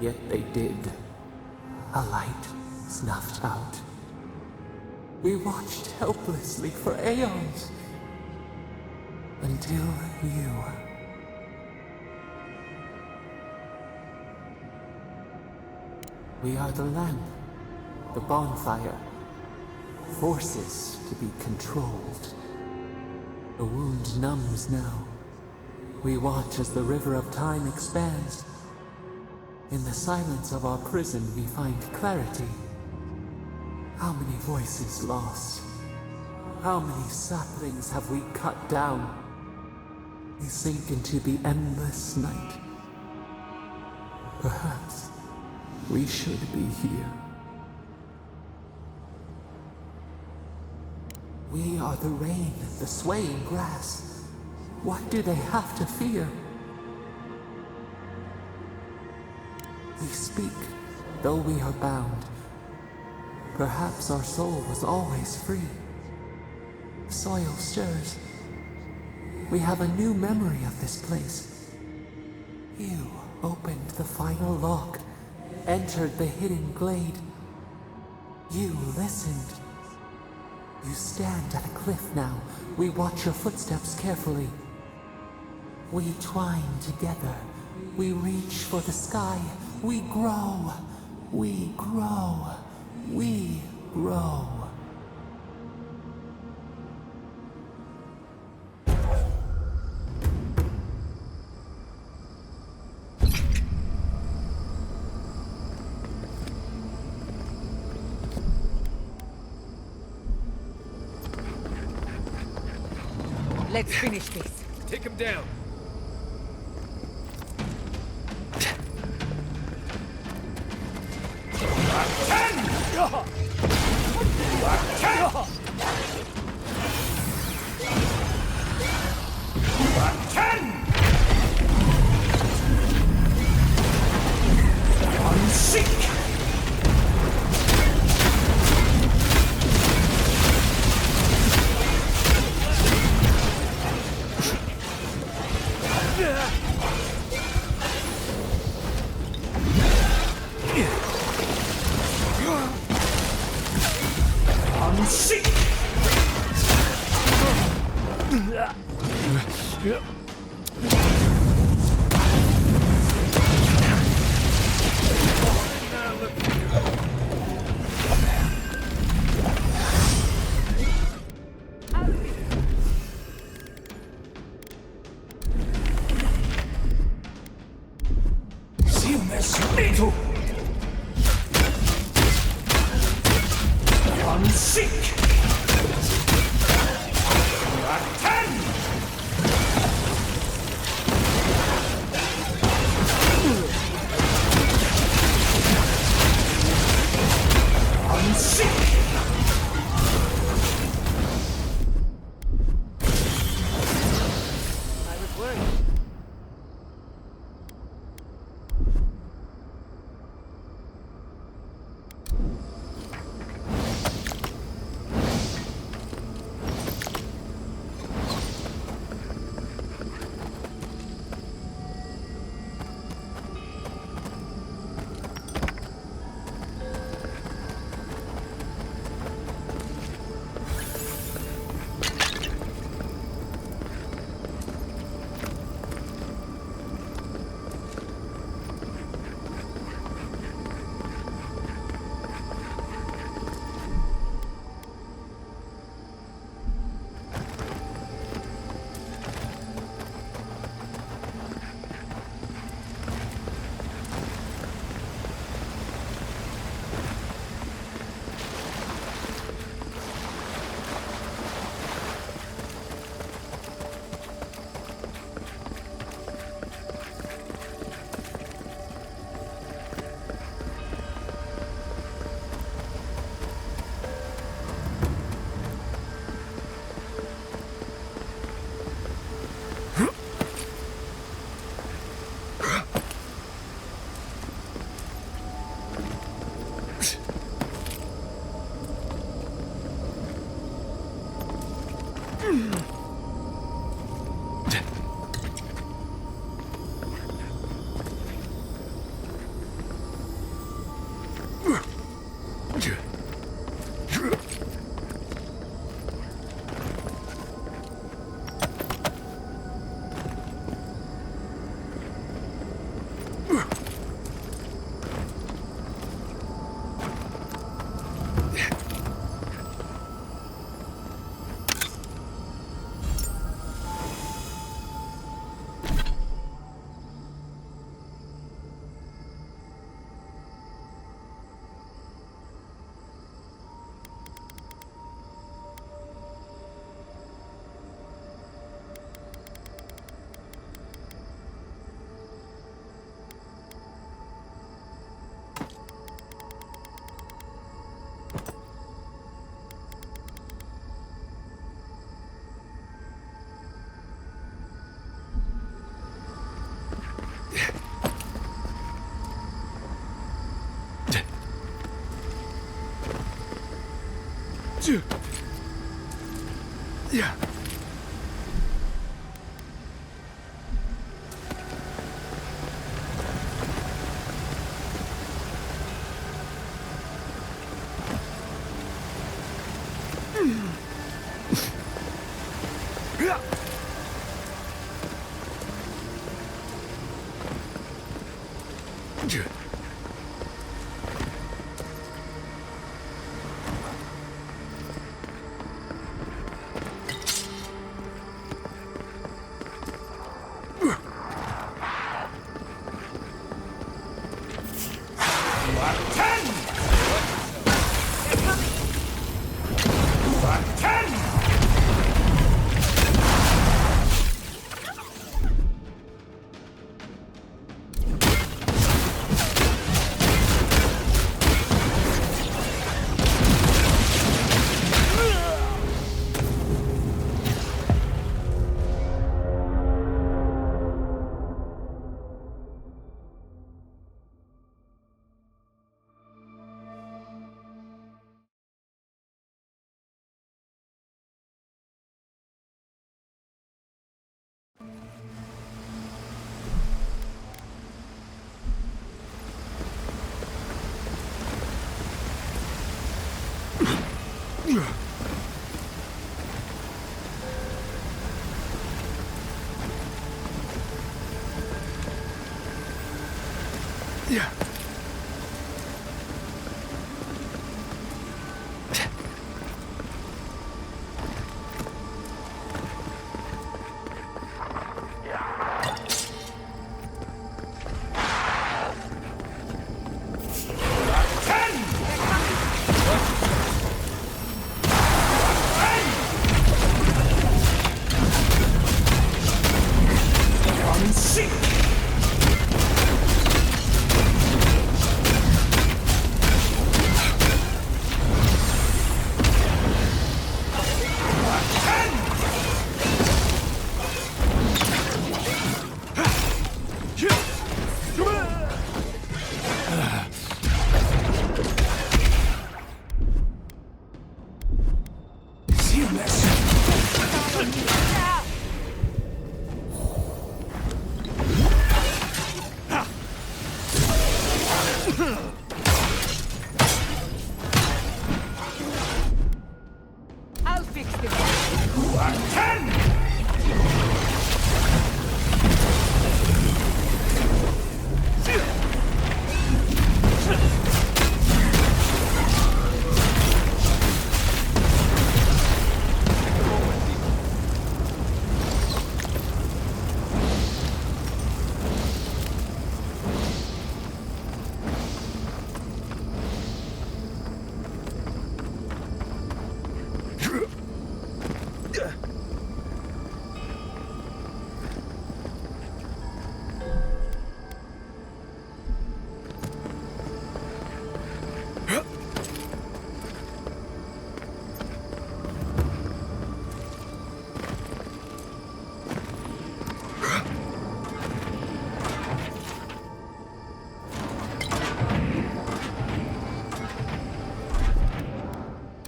Speaker 7: Yet they did. A light snuffed out. We watched helplessly for aeons. Until you. We are the lamp, the bonfire. Forces to be controlled. The wound numbs now. We watch as the river of time expands. In the silence of our prison, we find clarity. How many voices lost? How many saplings have we cut down? We sink into the endless night. Perhaps we should be here. We are the rain, the swaying grass. What do they have to fear? We speak, though we are bound. Perhaps our soul was always free. The soil stirs. We have a new memory of this place. You opened the final lock, entered the hidden glade. You listened. You stand at a cliff now. We watch your footsteps carefully. We twine together. We reach for the sky. We grow. We grow. We grow.
Speaker 3: Let's finish this.
Speaker 5: Take him down.
Speaker 6: Seek! Simesmito! Seek! Attend! Unseek!
Speaker 10: I was worried.
Speaker 6: Yeah.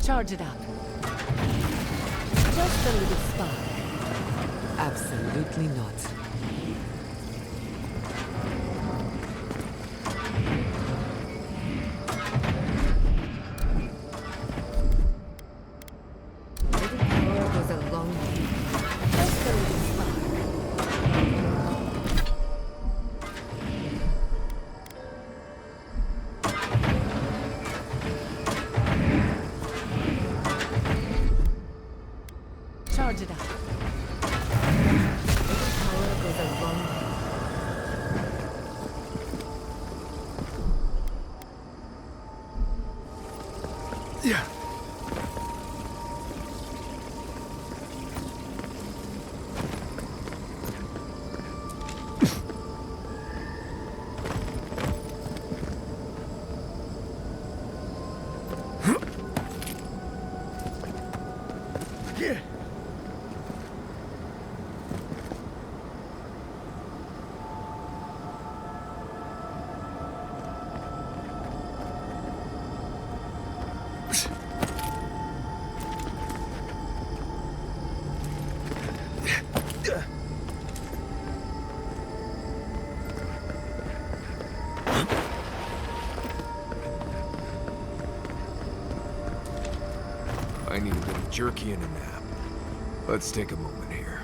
Speaker 3: Charge it up.
Speaker 10: Just a little spark.
Speaker 3: Absolutely not. Little power goes a long way. Just a little spark. Charge it up. Little power goes a long way.
Speaker 5: I need a bit of jerky and a nap. Let's take a moment here.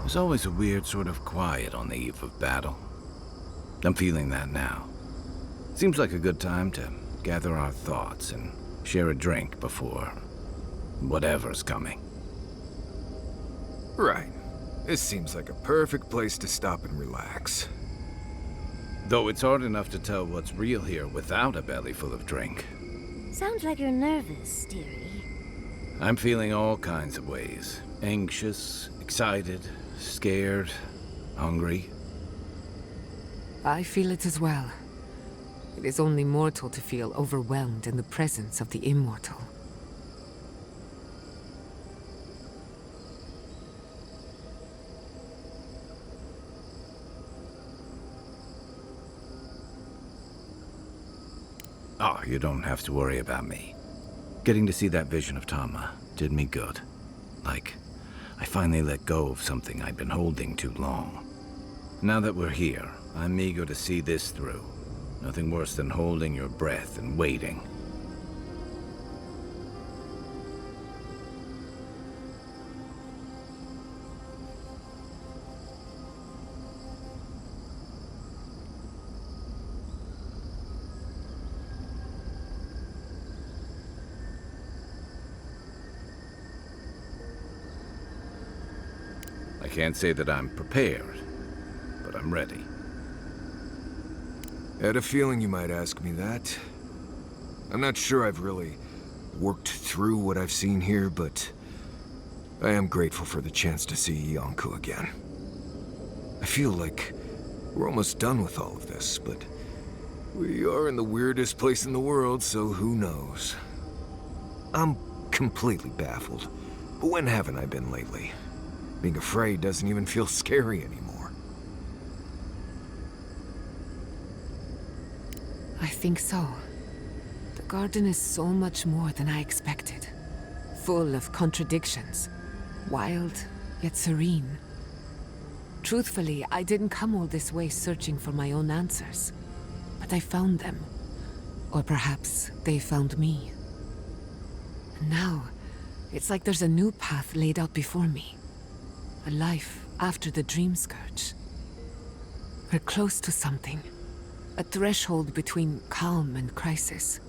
Speaker 2: There's always a weird sort of quiet on the eve of battle. I'm feeling that now. Seems like a good time to gather our thoughts and share a drink before whatever's coming.
Speaker 5: Right. This seems like a perfect place to stop and relax.
Speaker 2: Though it's hard enough to tell what's real here without a belly full of drink.
Speaker 4: Sounds like you're nervous, dearie.
Speaker 2: I'm feeling all kinds of ways. Anxious, excited, scared, hungry.
Speaker 3: I feel it as well. It is only mortal to feel overwhelmed in the presence of the immortal.
Speaker 2: Oh, you don't have to worry about me. Getting to see that vision of Tama did me good. Like, I finally let go of something I'd been holding too long. Now that we're here, I'm eager to see this through. Nothing worse than holding your breath and waiting. I can't say that I'm prepared, but I'm ready.
Speaker 5: I had a feeling you might ask me that. I'm not sure I've really worked through what I've seen here, but I am grateful for the chance to see UNCUT again. I feel like we're almost done with all of this, but we are in the weirdest place in the world, so who knows? I'm completely baffled, but when haven't I been lately? Being afraid doesn't even feel scary anymore.
Speaker 3: I think so. The garden is so much more than I expected. Full of contradictions. Wild, yet serene. Truthfully, I didn't come all this way searching for my own answers. But I found them. Or perhaps they found me. And now, it's like there's a new path laid out before me. A life after the dream scourge. We're close to something. A threshold between calm and crisis.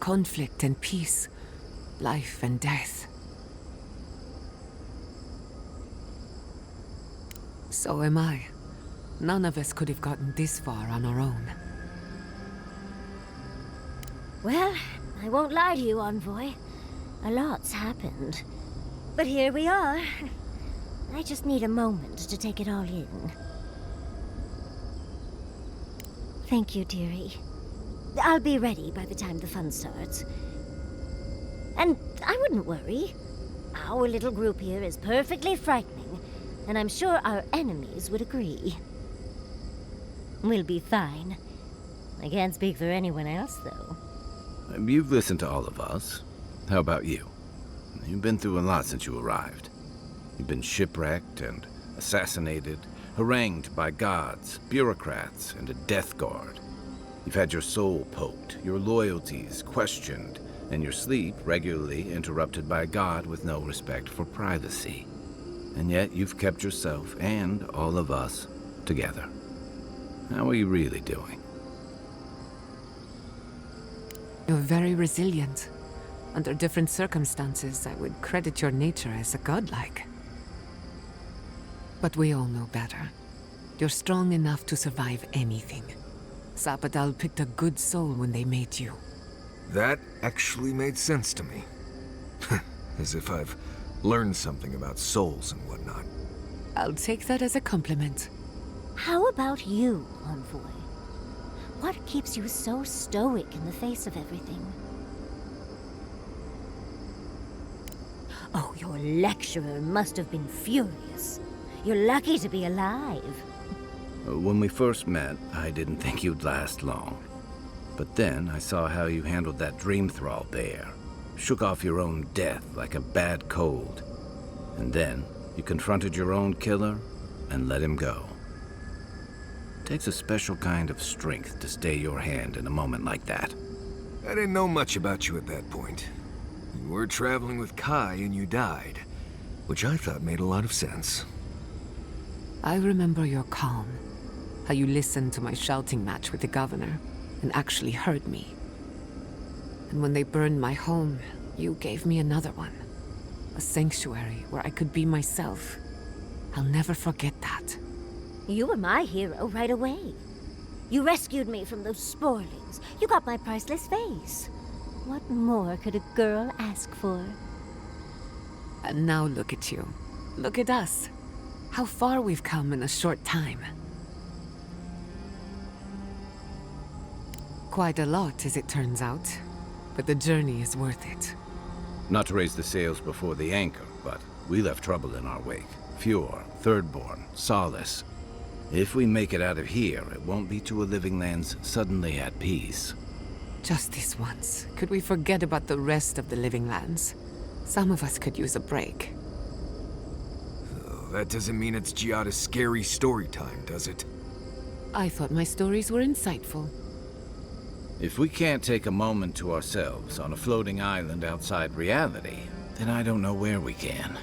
Speaker 3: Conflict and peace. Life and death. So am I. None of us could have gotten this far on our own.
Speaker 4: Well, I won't lie to you, Envoy. A lot's happened. But here we are. I just need a moment to take it all in. Thank you, dearie. I'll be ready by the time the fun starts. And I wouldn't worry. Our little group here is perfectly frightening, and I'm sure our enemies would agree. We'll be fine. I can't speak for anyone else, though.
Speaker 2: You've listened to all of us. How about you? You've been through a lot since you arrived. You've been shipwrecked and assassinated, harangued by gods, bureaucrats, and a death guard. You've had your soul poked, your loyalties questioned, and your sleep regularly interrupted by a god with no respect for privacy. And yet you've kept yourself and all of us together. How are you really doing?
Speaker 3: You're very resilient. Under different circumstances, I would credit your nature as a godlike. But we all know better. You're strong enough to survive anything. Sapadal picked a good soul when they made you.
Speaker 5: That actually made sense to me. As if I've learned something about souls and whatnot.
Speaker 3: I'll take that as a compliment.
Speaker 4: How about you, Envoy? What keeps you so stoic in the face of everything? Oh, your lecturer must have been furious. You're lucky to be alive.
Speaker 2: When we first met, I didn't think you'd last long. But then I saw how you handled that dream thrall bear. Shook off your own death like a bad cold. And then you confronted your own killer and let him go. It takes a special kind of strength to stay your hand in a moment like that.
Speaker 5: I didn't know much about you at that point. You were traveling with Kai and you died, which I thought made a lot of sense.
Speaker 3: I remember your calm. How you listened to my shouting match with the governor and actually heard me. And when they burned my home, you gave me another one. A sanctuary where I could be myself. I'll never forget that.
Speaker 4: You were my hero right away. You rescued me from those sporlings. You got my priceless face. What more could a girl ask for?
Speaker 3: And now look at you. Look at us. How far we've come in a short time. Quite a lot, as it turns out. But the journey is worth it.
Speaker 2: Not to raise the sails before the anchor, but we left trouble in our wake. Fjord, Thirdborn, Solace. If we make it out of here, it won't be to a living lands suddenly at peace.
Speaker 3: Just this once, could we forget about the rest of the living lands? Some of us could use a break.
Speaker 5: That doesn't mean it's Giada's scary story time, does it?
Speaker 3: I thought my stories were insightful.
Speaker 2: If we can't take a moment to ourselves on a floating island outside reality, then I don't know where we can.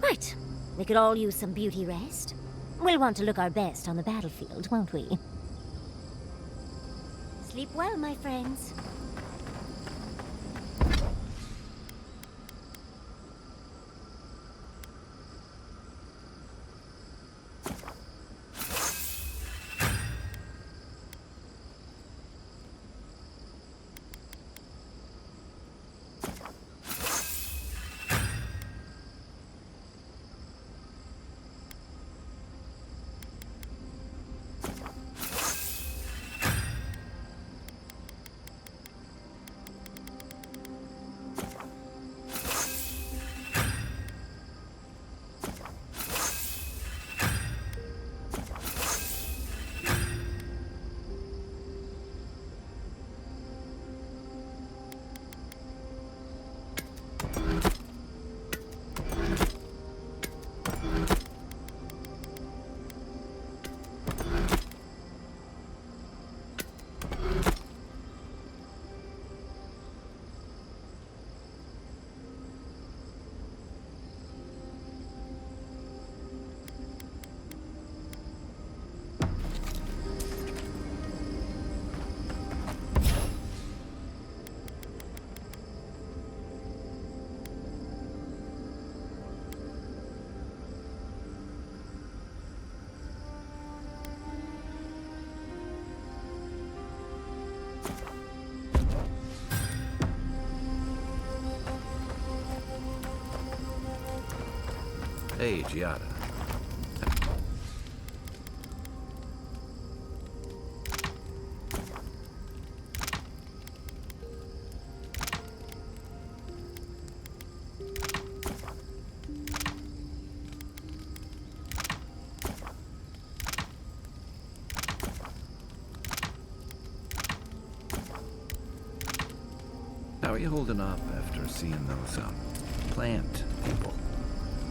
Speaker 4: Right. We could all use some beauty rest. We'll want to look our best on the battlefield, won't we? Sleep well, my friends.
Speaker 2: Hey, Giada. How are you holding up after seeing those, plant people?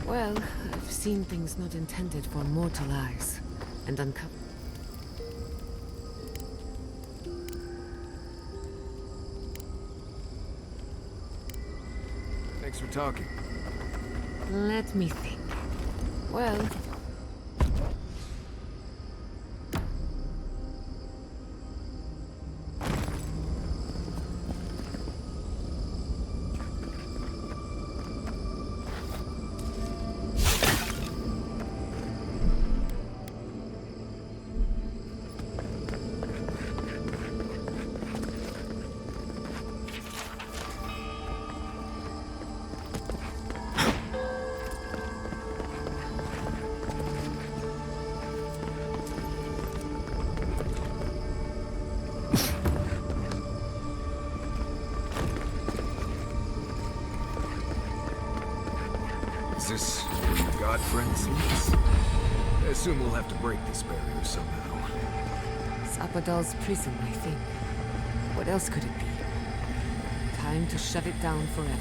Speaker 3: Well, I've seen things not intended for mortal eyes, and uncovered.
Speaker 5: Thanks for talking.
Speaker 3: Let me think. Well...
Speaker 5: Is this where your god friend sleeps? I assume we'll have to break this barrier somehow.
Speaker 3: Sapadal's prison, I think. What else could it be? Time to shut it down forever.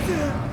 Speaker 6: Attack!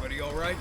Speaker 5: Buddy, all right?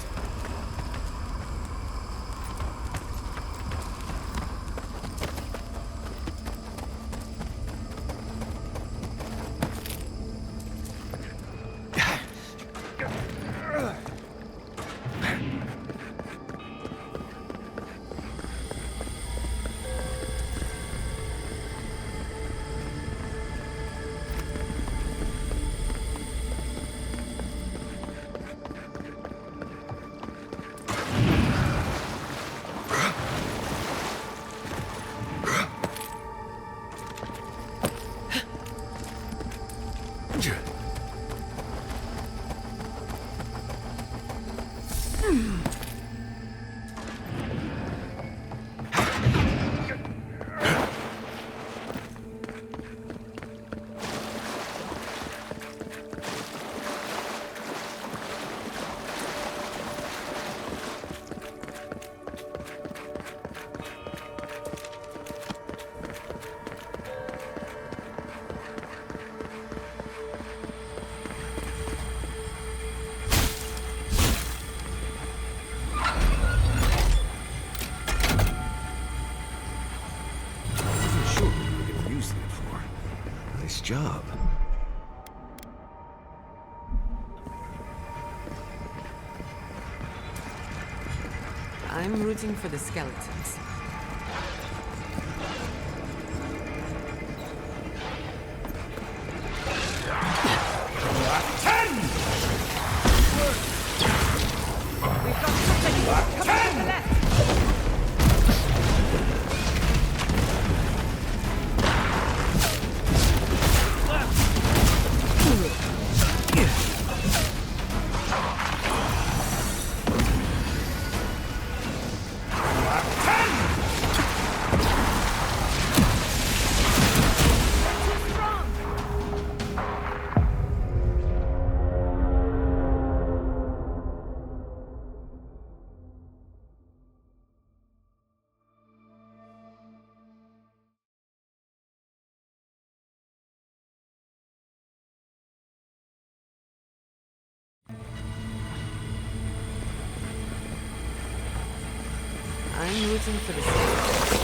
Speaker 2: Job.
Speaker 3: I'm rooting for the skeletons. I'm rooting for the skeletons.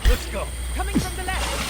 Speaker 6: Let's go.
Speaker 10: Coming from the left!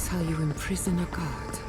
Speaker 3: how you imprison a god.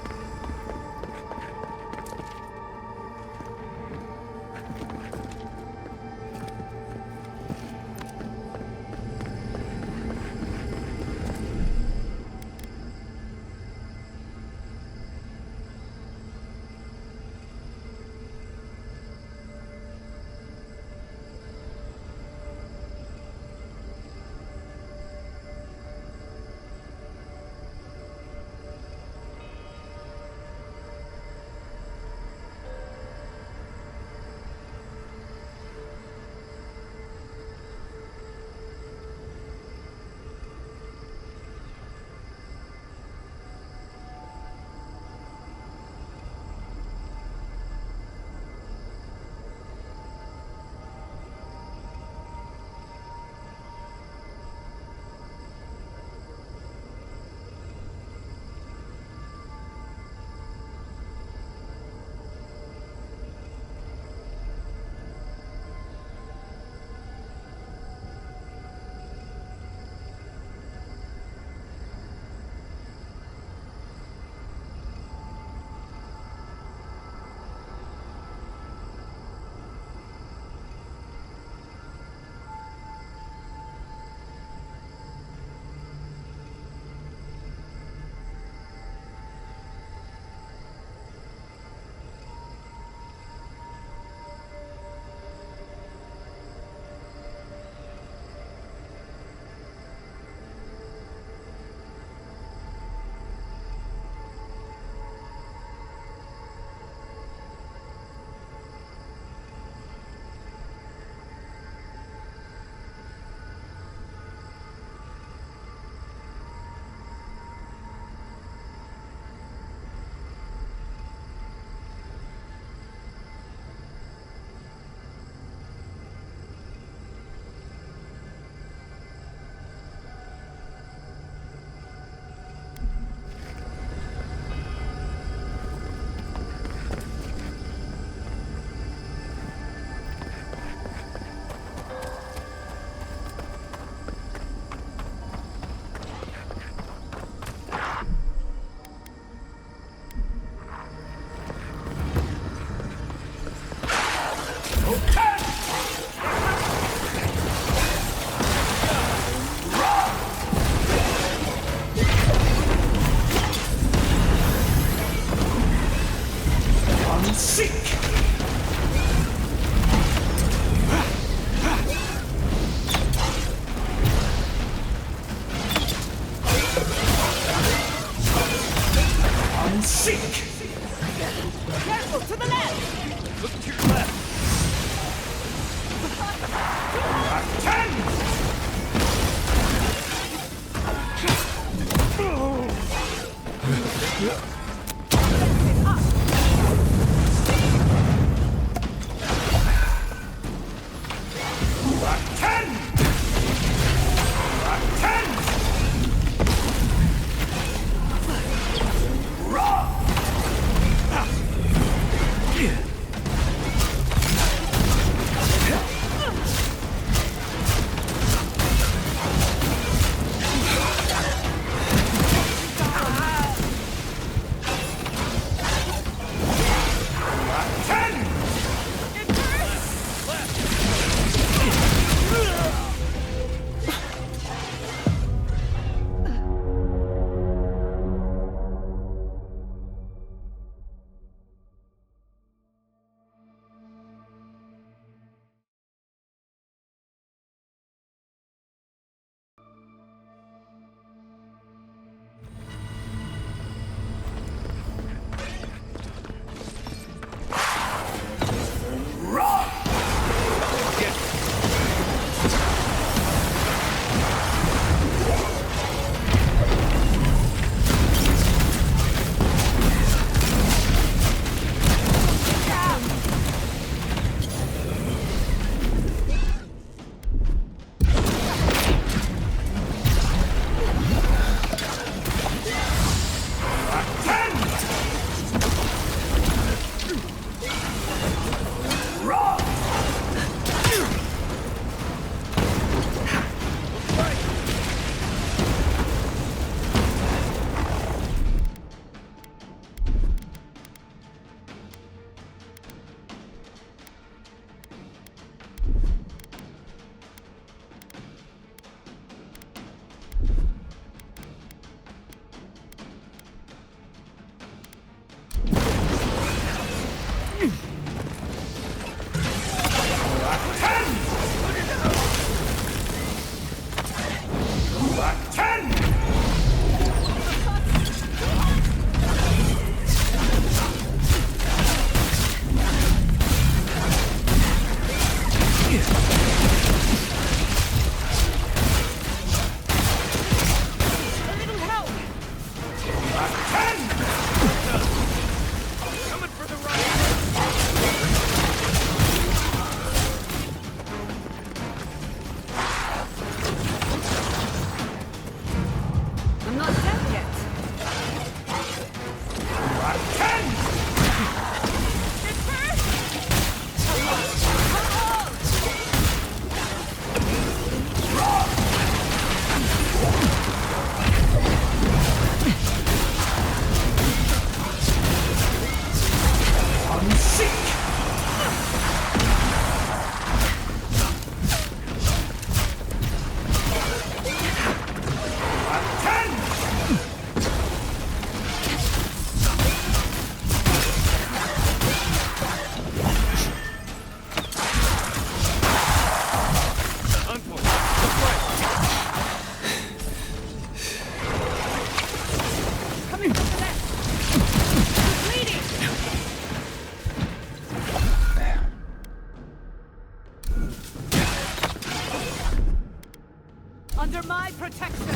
Speaker 3: under my protection!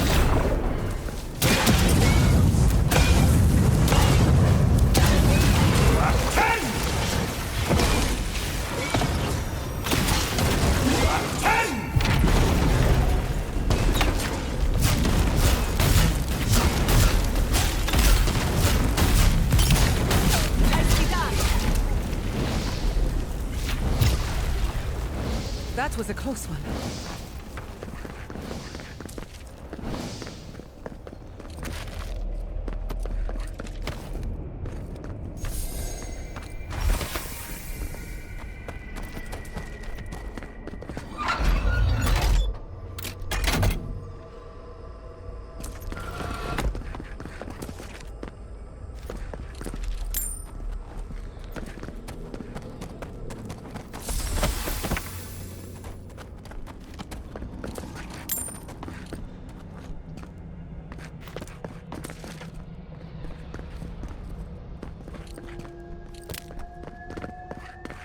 Speaker 3: That was a close one.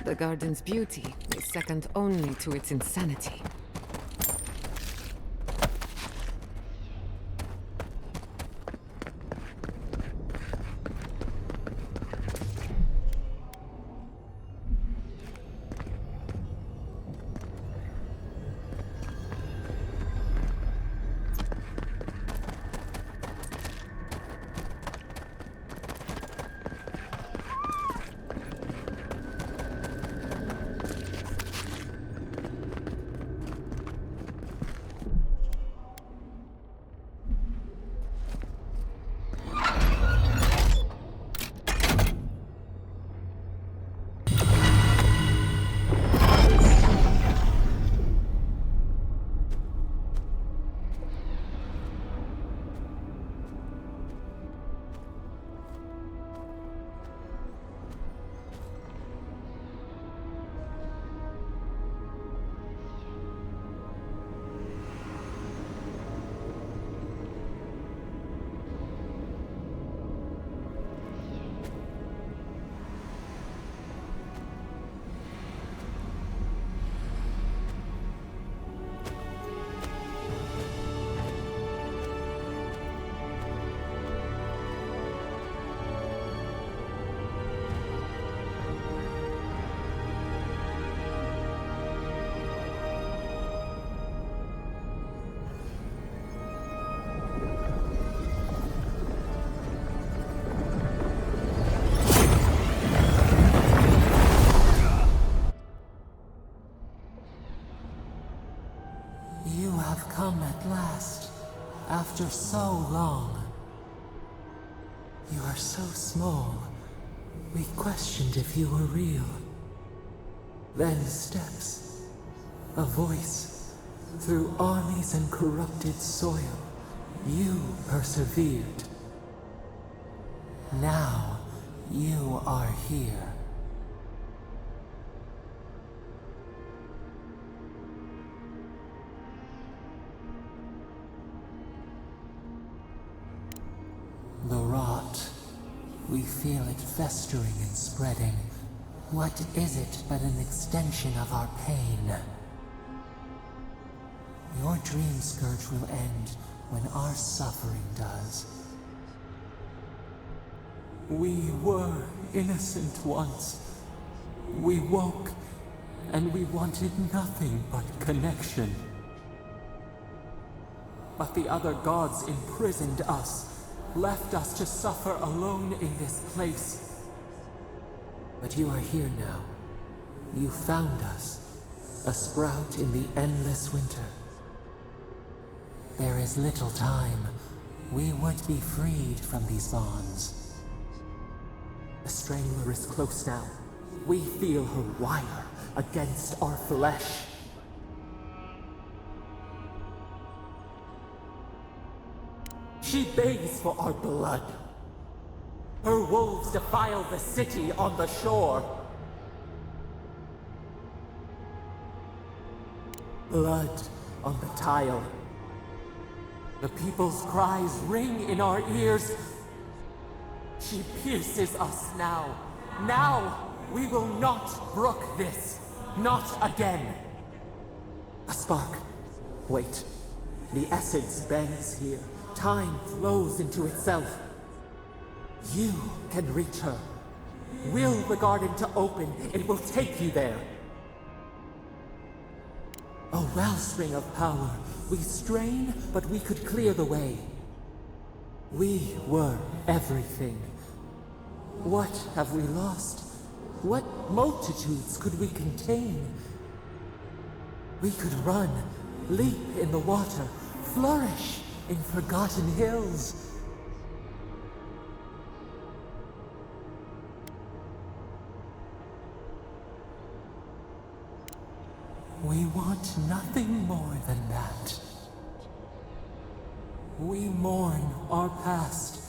Speaker 3: The garden's beauty is second only to its insanity.
Speaker 7: You have come at last, after so long. You are so small. We questioned if you were real. Then steps, a voice, through armies and corrupted soil. You persevered. Now, you are here. The rot. We feel it festering and spreading. What is it but an extension of our pain? Your dream scourge will end when our suffering does. We were innocent once. We woke, and we wanted nothing but connection. But the other gods imprisoned us, left us to suffer alone in this place. But you are here now. You found us, a sprout in the endless winter. There is little time. We would be freed from these bonds. The Strangler is close now. We feel her wire against our flesh. She begs for our blood. Her wolves defile the city on the shore. Blood on the tile. The people's cries ring in our ears. She pierces us now. Now, we will not brook this. Not again. A spark. Wait. The essence bends here. Time flows into itself. You can reach her. Will the garden to open, it will take you there. A wellspring of power. We strain, but we could clear the way. We were everything. What have we lost? What multitudes could we contain? We could run, leap in the water, flourish in forgotten hills. We want nothing more than that. We mourn our past.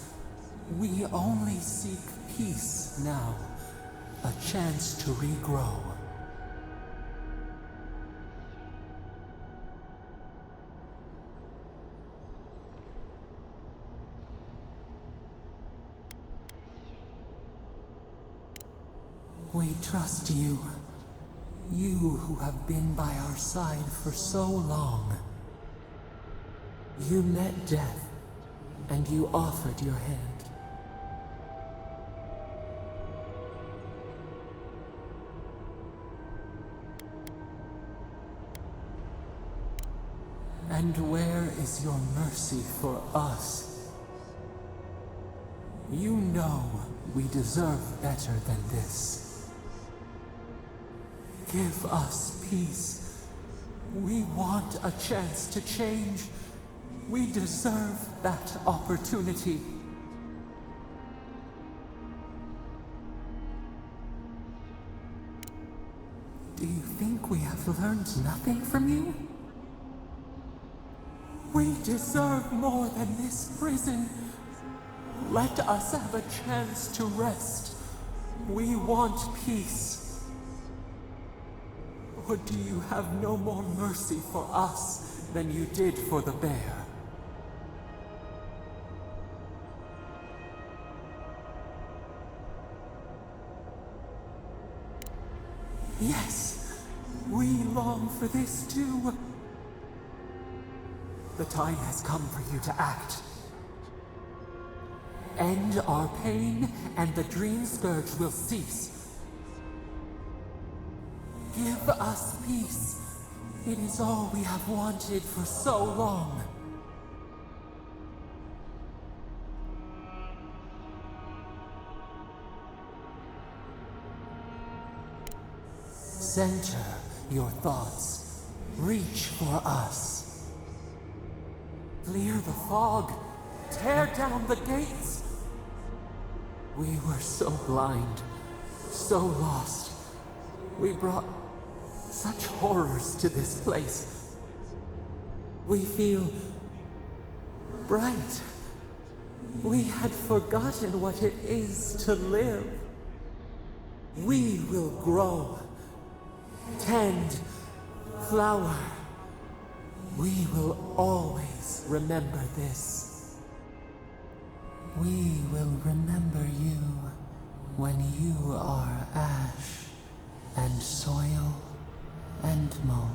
Speaker 7: We only seek peace now. A chance to regrow. We trust you. You who have been by our side for so long. You met death, and you offered your hand. And where is your mercy for us? You know we deserve better than this. Give us peace. We want a chance to change. We deserve that opportunity. Do you think we have learned nothing from you? We deserve more than this prison. Let us have a chance to rest. We want peace. Or do you have no more mercy for us than you did for the bear? Yes, we long for this too. The time has come for you to act. End our pain, and the dream scourge will cease. Give us peace. It is all we have wanted for so long. Center your thoughts. Reach for us. Clear the fog. Tear down the gates. We were so blind, so lost. We brought such horrors to this place. We feel bright. We had forgotten what it is to live. We will grow, tend, flower. We will always remember this. We will remember you when you are ash and soil and mold.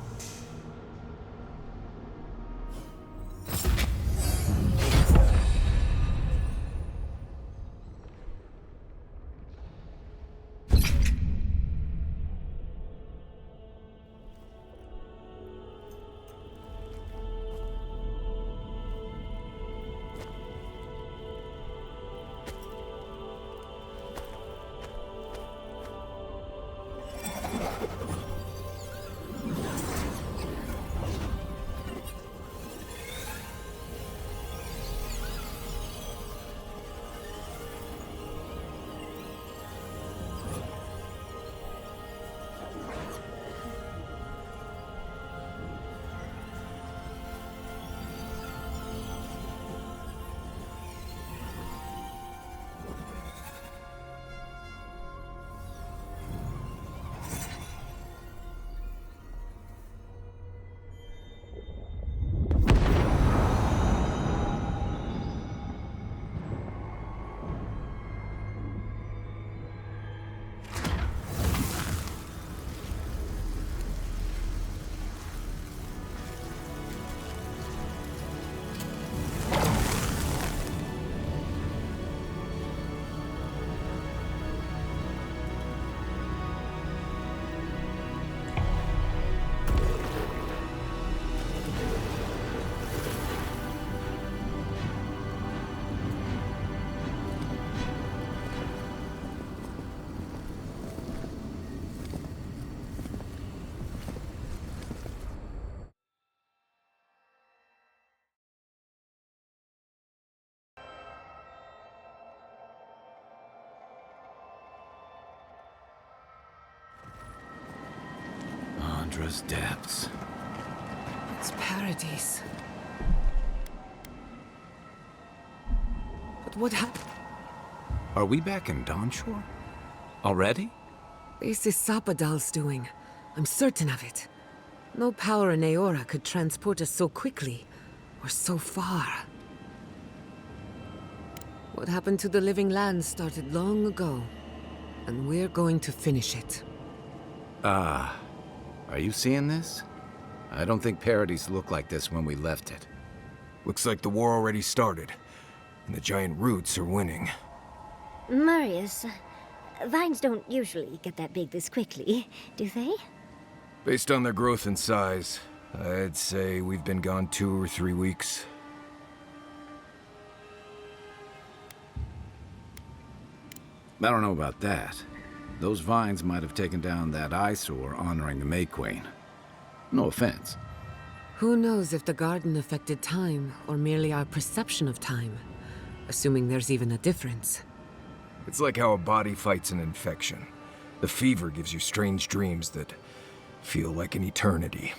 Speaker 2: Chandra's depths.
Speaker 3: It's Paradis. But what happened?
Speaker 2: Are we back in Dawnshore? Already?
Speaker 3: This is Sapadal's doing. I'm certain of it. No power in Aora could transport us so quickly, or so far. What happened to the living land started long ago, and we're going to finish it.
Speaker 2: Ah, are you seeing this? I don't think Paradis looked like this when we left it.
Speaker 5: Looks like the war already started, and the giant roots are winning.
Speaker 4: Marius, vines don't usually get that big this quickly, do they?
Speaker 5: Based on their growth and size, I'd say we've been gone 2 or 3 weeks.
Speaker 2: I don't know about that. Those vines might have taken down that eyesore honoring the May Queen. No offense.
Speaker 3: Who knows if the garden affected time, or merely our perception of time, assuming there's even a difference.
Speaker 5: It's like how a body fights an infection. The fever gives you strange dreams that feel like an eternity.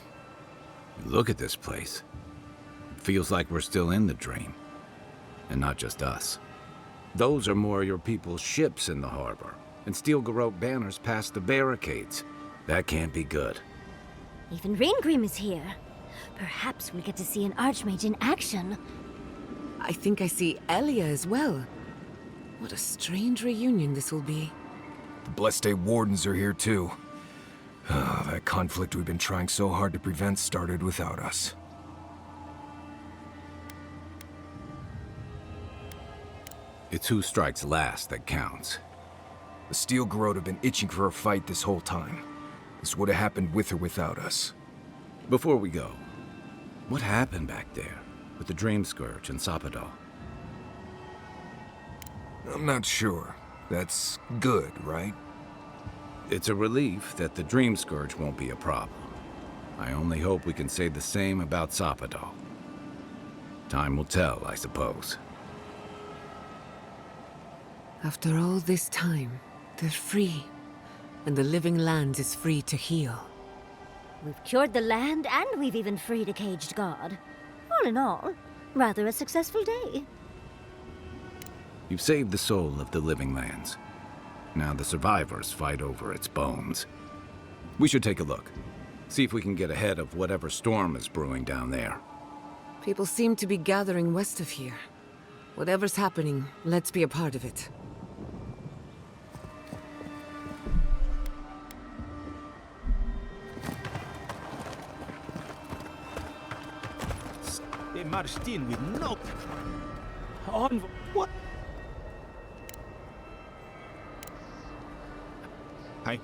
Speaker 2: Look at this place. It feels like we're still in the dream. And not just us. Those are more your people's ships in the harbor, and steel garrote banners past the barricades. That can't be good.
Speaker 4: Even Reingrim is here. Perhaps we'll get to see an Archmage in action.
Speaker 3: I think I see Elia as well. What a strange reunion this will be.
Speaker 5: The Blessed Wardens are here too. That conflict we've been trying so hard to prevent started without us.
Speaker 2: It's who strikes last that counts.
Speaker 5: The Steel Garrote have been itching for a fight this whole time. This would have happened with or without us.
Speaker 2: Before we go, what happened back there with the Dream Scourge and Sapadal?
Speaker 5: I'm not sure. That's good, right?
Speaker 2: It's a relief that the Dream Scourge won't be a problem. I only hope we can say the same about Sapadal. Time will tell, I suppose.
Speaker 3: After all this time, they're free. And the living land is free to heal.
Speaker 4: We've cured the land, and we've even freed a caged god. All in all, rather a successful day.
Speaker 2: You've saved the soul of the living lands. Now the survivors fight over its bones. We should take a look. See if we can get ahead of whatever storm is brewing down there.
Speaker 3: People seem to be gathering west of here. Whatever's happening, let's be a part of it.
Speaker 6: They marched in with no... On... What? Hi.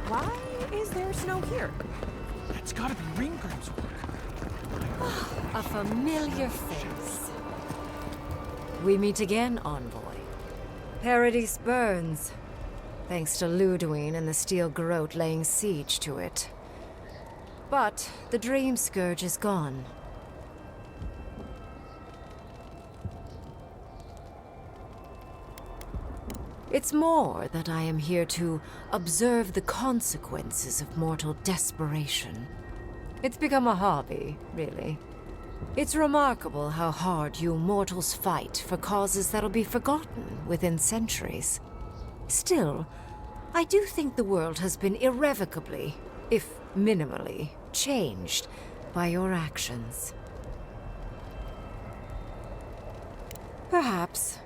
Speaker 12: Why is there snow here?
Speaker 6: That's gotta be Ringgrim's work.
Speaker 12: A familiar face. We meet again, Envoy. Paradis burns, thanks to Ludwine and the Steel Garrote laying siege to it. But the Dream Scourge is gone. It's more that I am here to observe the consequences of mortal desperation. It's become a hobby, really. It's remarkable how hard you mortals fight for causes that'll be forgotten within centuries. Still, I do think the world has been irrevocably, if minimally, changed by your actions. Perhaps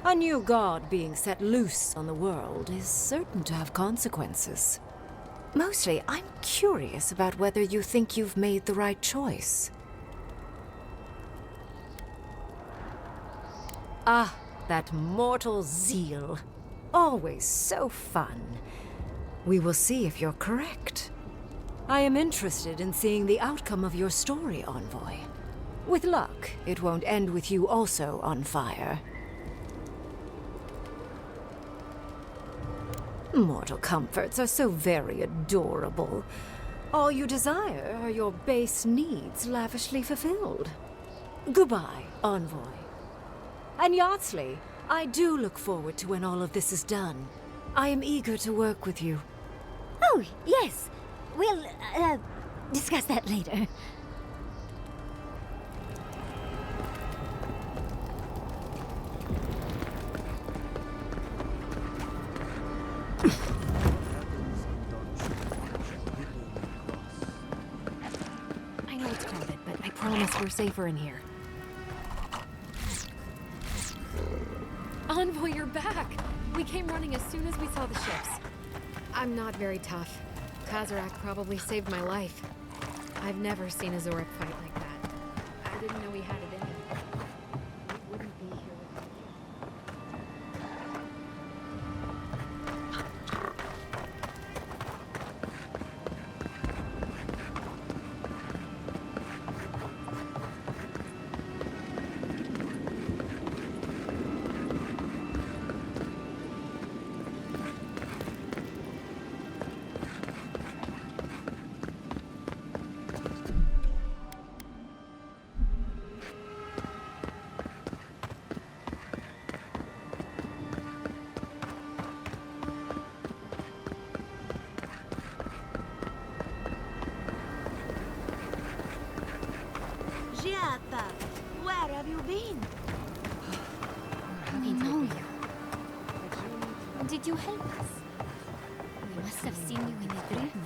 Speaker 12: a new god being set loose on the world is certain to have consequences. Mostly, I'm curious about whether you think you've made the right choice. Ah, that mortal zeal. Always so fun. We will see if you're correct. I am interested in seeing the outcome of your story, Envoy. With luck, it won't end with you also on fire. Mortal comforts are so very adorable. All you desire are your base needs lavishly fulfilled. Goodbye, Envoy. And Yardsley, I do look forward to when all of this is done. I am eager to work with you.
Speaker 4: Oh, yes. We'll, discuss that later.
Speaker 12: I know it's crowded, but I promise we're safer in here. Envoy, you're back! We came running as soon as we saw the ships. I'm not very tough. Kazarak probably saved my life. I've never seen a Zorek fight like that. I didn't know he had it in him. We wouldn't be here without you.
Speaker 13: Giata, where have you been?
Speaker 14: We know you. Did you help us? We must have seen you in a dream.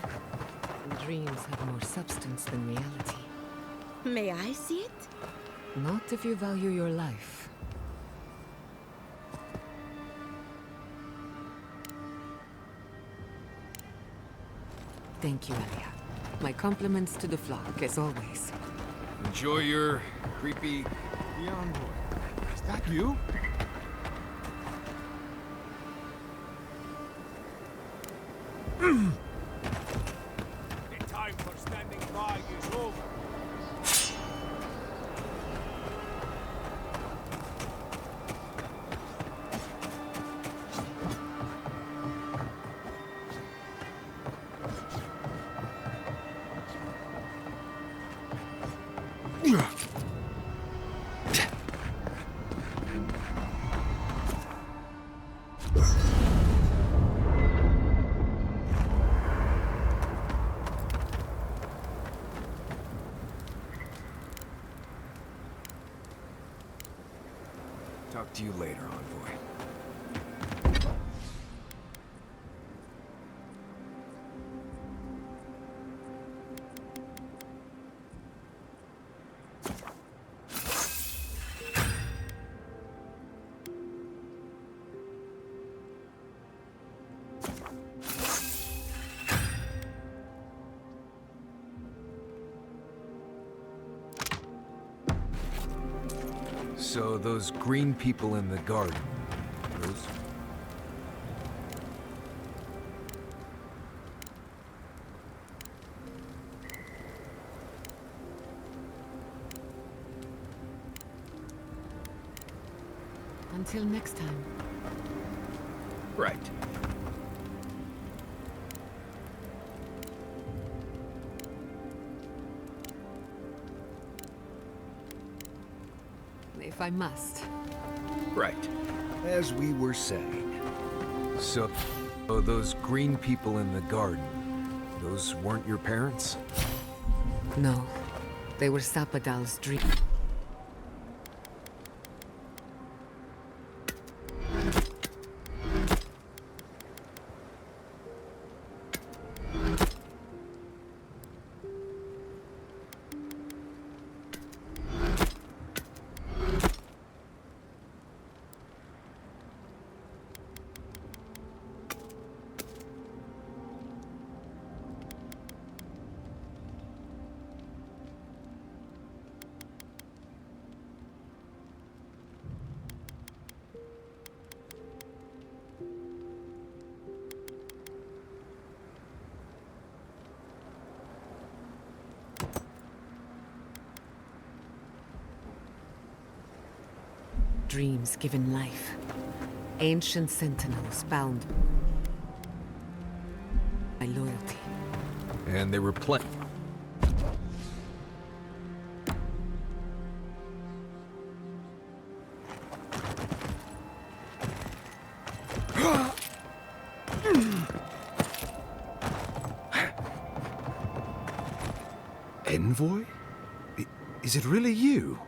Speaker 3: Dreams have more substance than reality.
Speaker 13: May I see it?
Speaker 3: Not if you value your life. Thank you, Elia. My compliments to the flock, as always.
Speaker 5: Enjoy your creepy...
Speaker 6: The envoy. Is that you?
Speaker 15: The time for standing by is over.
Speaker 5: Talk to you later, Envoy. So those green people in the garden, those...
Speaker 3: Until next time.
Speaker 5: Right.
Speaker 3: If I must.
Speaker 5: Right. As we were saying. So, those green people in the garden, those weren't your parents?
Speaker 3: No. They were Sapadal's dream. Dreams given life. Ancient sentinels bound. my loyalty.
Speaker 5: And they were
Speaker 2: Envoy? Is it really you?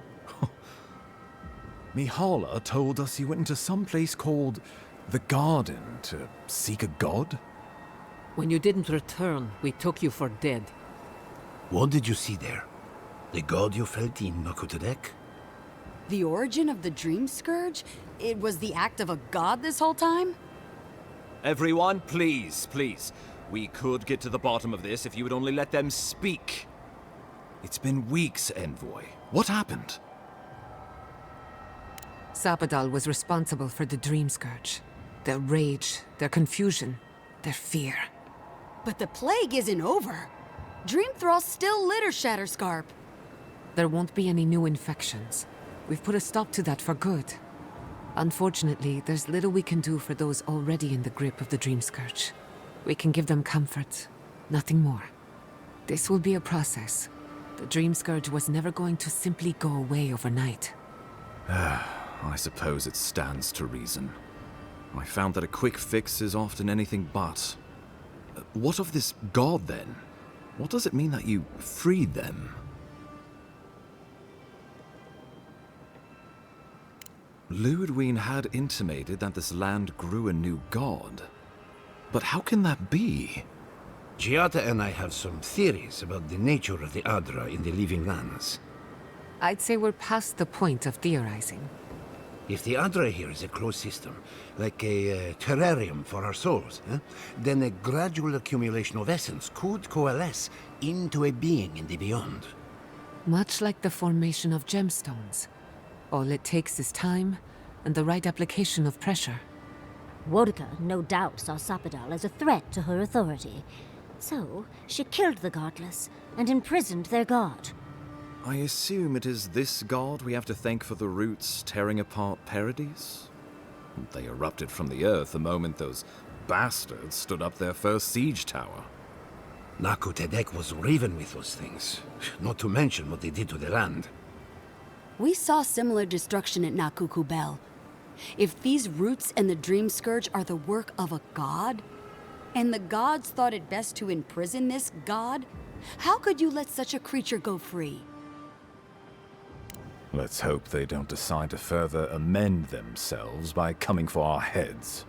Speaker 2: Mihala told us you went into some place called the Garden to seek a god?
Speaker 6: When you didn't return, we took you for dead.
Speaker 11: What did you see there? The god you felt in UNCUT?
Speaker 16: The origin of the Dream Scourge? It was the act of a god this whole time?
Speaker 17: Everyone, please, please. We could get to the bottom of this if you would only let them speak.
Speaker 2: It's been weeks, Envoy. What happened?
Speaker 3: Sapadal was responsible for the Dream Scourge. Their rage, their confusion, their fear.
Speaker 16: But the plague isn't over. Dream Thralls still litter Shatterscarp.
Speaker 3: There won't be any new infections. We've put a stop to that for good. Unfortunately, there's little we can do for those already in the grip of the Dream Scourge. We can give them comfort, nothing more. This will be a process. The Dream Scourge was never going to simply go away overnight.
Speaker 17: I suppose it stands to reason. I found that a quick fix is often anything but. What of this god, then? What does it mean that you freed them? Ludwig had intimated that this land grew a new god. But how can that be?
Speaker 11: Giata and I have some theories about the nature of the Adra in the Living Lands.
Speaker 3: I'd say we're past the point of theorizing.
Speaker 11: If the Adra here is a closed system, like a terrarium for our souls, then a gradual accumulation of essence could coalesce into a being in the beyond.
Speaker 3: Much like the formation of gemstones. All it takes is time and the right application of pressure.
Speaker 4: Wodka no doubt saw Sapadal as a threat to her authority. So, she killed the godless and imprisoned their god.
Speaker 17: I assume it is this god we have to thank for the roots tearing apart Paradis? They erupted from the earth the moment those bastards stood up their first siege tower.
Speaker 11: UNCUT was riven with those things, not to mention what they did to the land.
Speaker 16: We saw similar destruction at Nakuku Bell. If these roots and the Dream Scourge are the work of a god, and the gods thought it best to imprison this god, how could you let such a creature go free?
Speaker 2: Let's hope they don't decide to further amend themselves by coming for our heads.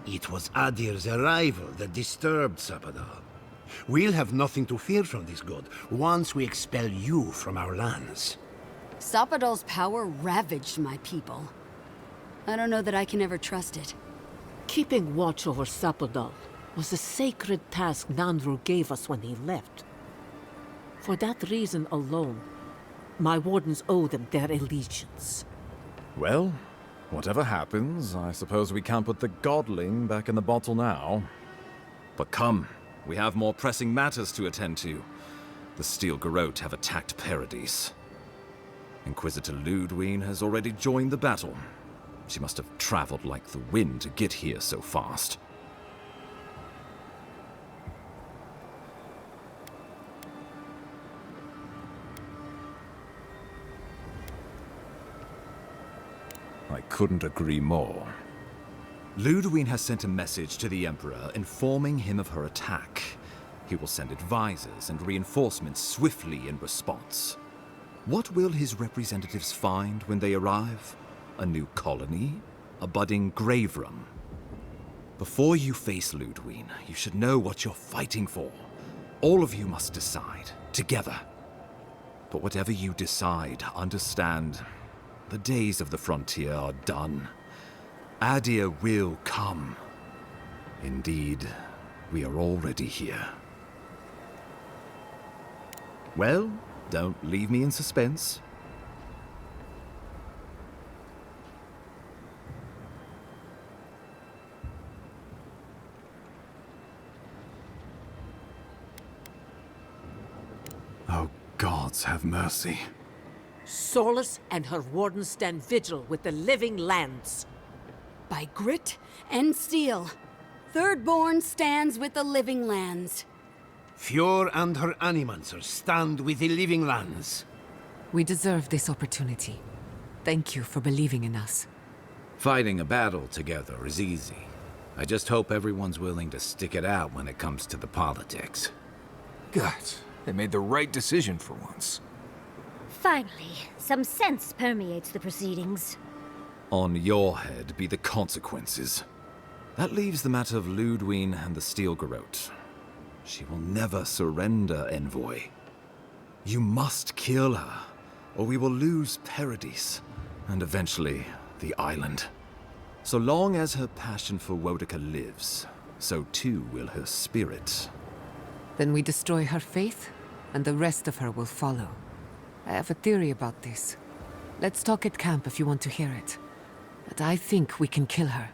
Speaker 11: It was Adir's arrival that disturbed Sapadal. We'll have nothing to fear from this god once we expel you from our lands.
Speaker 16: Sapadal's power ravaged my people. I don't know that I can ever trust it.
Speaker 6: Keeping watch over Sapadal was a sacred task Nanru gave us when he left. For that reason alone, my wardens owe them their allegiance.
Speaker 2: Well, whatever happens, I suppose we can't put the godling back in the bottle now.
Speaker 17: But come, we have more pressing matters to attend to. The Steel Garrote have attacked Paradis. Inquisitor Ludwig has already joined the battle. She must have traveled like the wind to get here so fast.
Speaker 2: I couldn't agree more.
Speaker 17: Ludwig has sent a message to the Emperor informing him of her attack. He will send advisors and reinforcements swiftly in response. What will his representatives find when they arrive? A new colony? A budding grave room? Before you face Ludwig, you should know what you're fighting for. All of you must decide, together. But whatever you decide, understand, the days of the frontier are done. Adir will come. Indeed, we are already here. Well, don't leave me in suspense.
Speaker 2: Oh, gods have mercy.
Speaker 6: Solus and her wardens stand vigil with the Living Lands.
Speaker 16: By grit and steel. thirdborn stands with the living lands.
Speaker 18: Fjord and her animancers stand with the living lands.
Speaker 3: We deserve this opportunity. Thank you for believing in us.
Speaker 2: Fighting a battle together is easy. I just hope everyone's willing to stick it out when it comes to the politics.
Speaker 5: God, they made the right decision for once.
Speaker 4: Finally, some sense permeates the proceedings.
Speaker 17: On your head be the consequences. That leaves the matter of Ludwine and the Steel Garrote. She will never surrender, Envoy. You must kill her, or we will lose Paradis, and eventually the island. So long as her passion for Wodica lives, so too will her spirit.
Speaker 3: Then we destroy her faith, and the rest of her will follow. I have a theory about this. Let's talk at camp if you want to hear it. But I think we can kill her.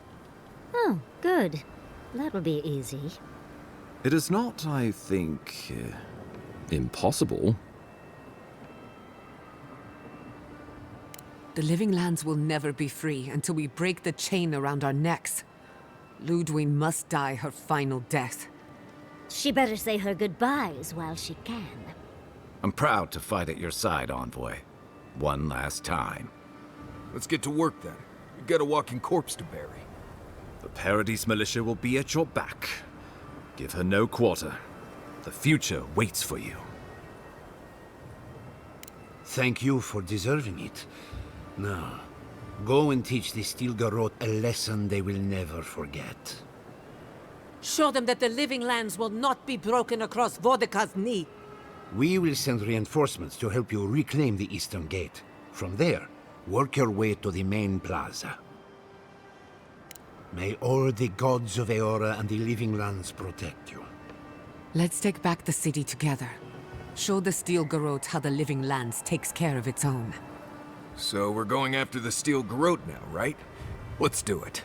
Speaker 4: Oh, good. That will be easy.
Speaker 17: It is not, I think, impossible.
Speaker 3: The living lands will never be free until we break the chain around our necks. Ludwine must die her final death.
Speaker 4: She better say her goodbyes while she can.
Speaker 2: I'm proud to fight at your side, Envoy. One last time.
Speaker 5: Let's get to work then. We've got a walking corpse to bury.
Speaker 17: The Paradis militia will be at your back. Give her no quarter. The future waits for you.
Speaker 18: Thank you for deserving it. Now, go and teach the Steel Garrote a lesson they will never forget.
Speaker 6: Show them that the living lands will not be broken across Wodica's knee.
Speaker 18: We will send reinforcements to help you reclaim the Eastern Gate. From there, work your way to the main plaza. May all the gods of Eora and the living lands protect you.
Speaker 3: Let's take back the city together. Show the Steel Garrote how the living lands takes care of its own.
Speaker 5: So we're going after the Steel Garrote now, right? Let's do it.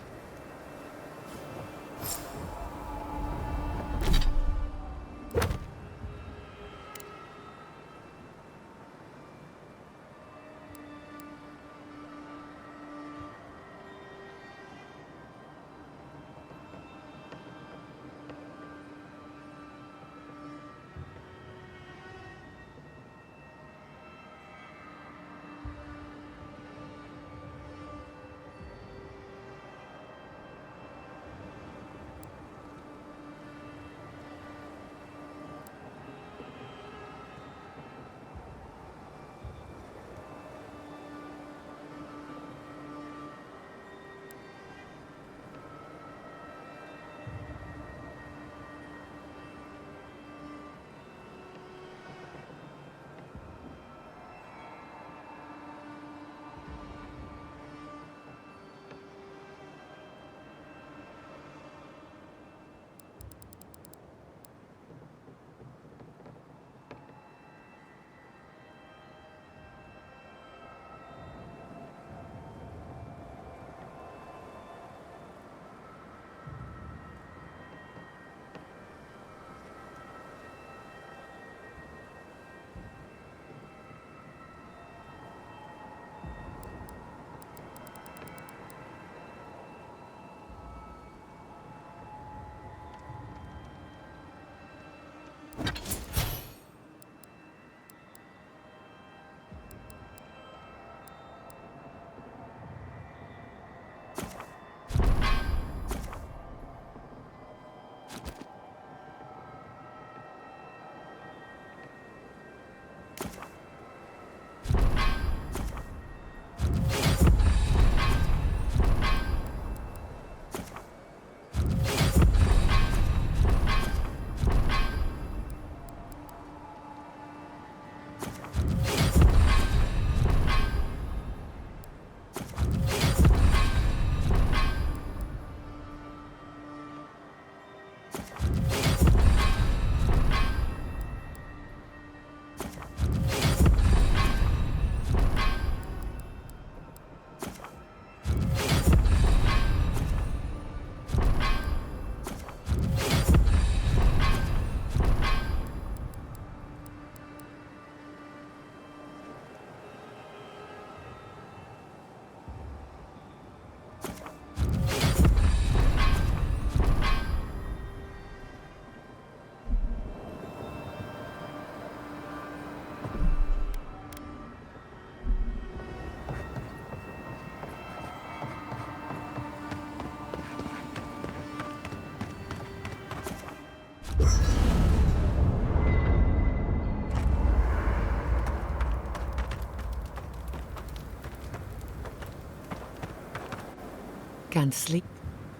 Speaker 3: Can't sleep.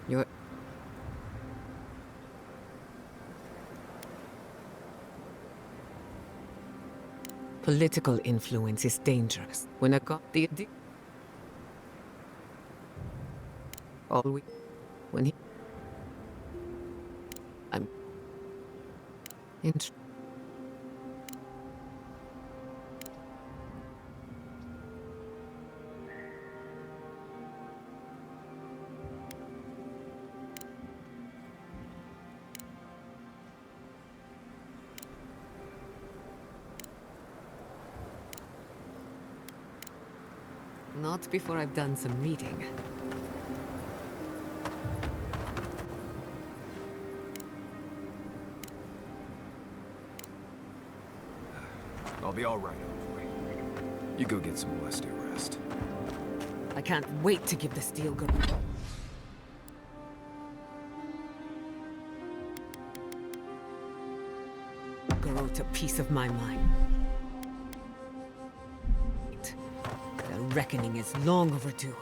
Speaker 3: You're... Political influence is dangerous. When I got the... Always... When he... I'm... Not before I've done some reading.
Speaker 5: I'll be all right, Envoy. You go get some blessed rest.
Speaker 3: I can't wait to give the steel girl a piece of my mind. The reckoning is long overdue.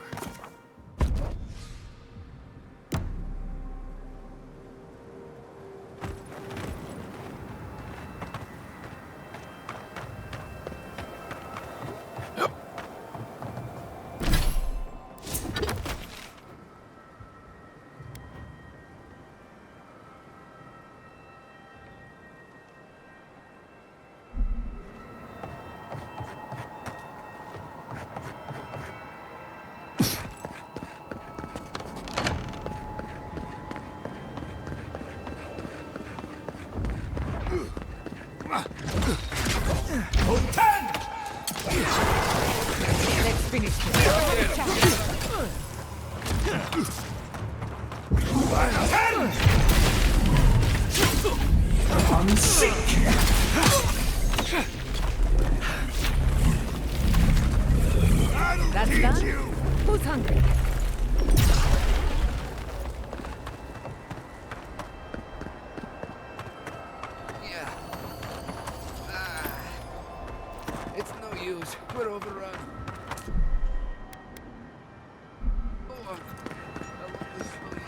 Speaker 3: Let's finish this.
Speaker 15: I'm sick.
Speaker 3: That's done? Who's hungry?
Speaker 15: Yeah. It's no use. We're overrun. Oh, I love this one.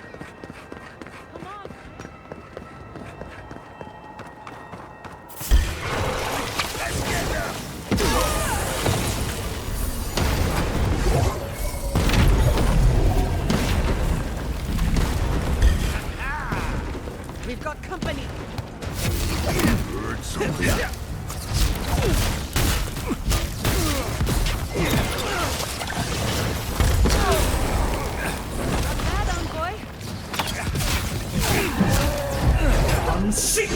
Speaker 15: Come on. Let's get them.
Speaker 3: We've got company.
Speaker 15: Heard something. I'm sick!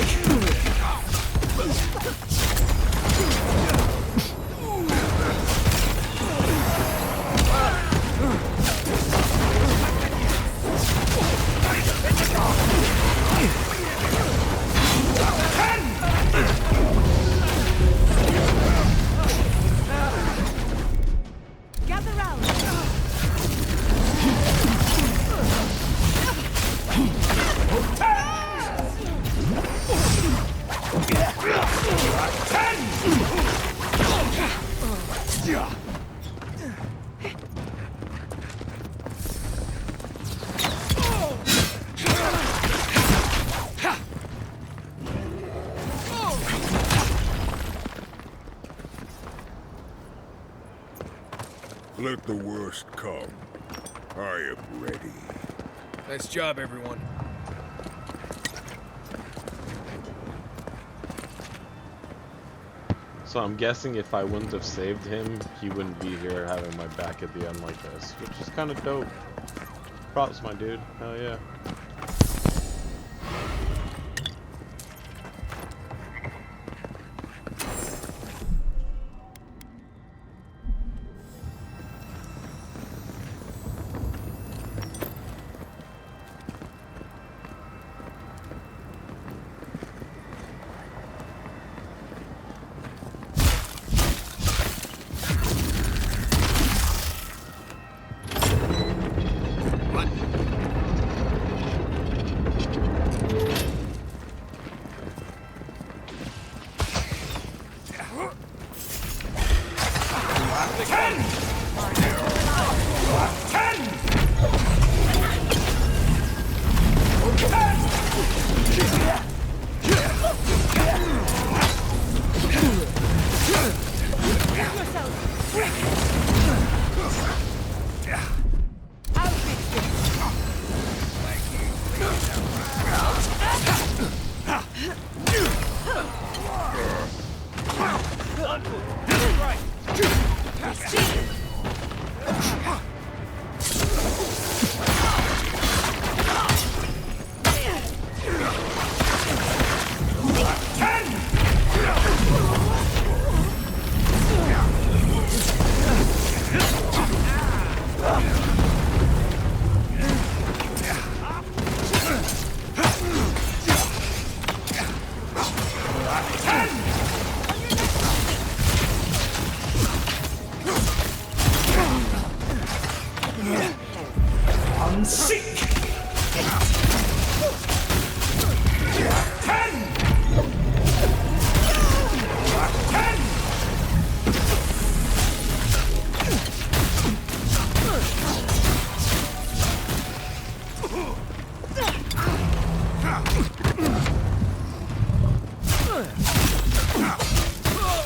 Speaker 3: Gather round.
Speaker 15: Let the worst come. I am ready. Nice job, everyone.
Speaker 1: So I'm guessing if I wouldn't have saved him, he wouldn't be here having my back at the end like this, which is kind of dope. Props, my dude. Hell yeah.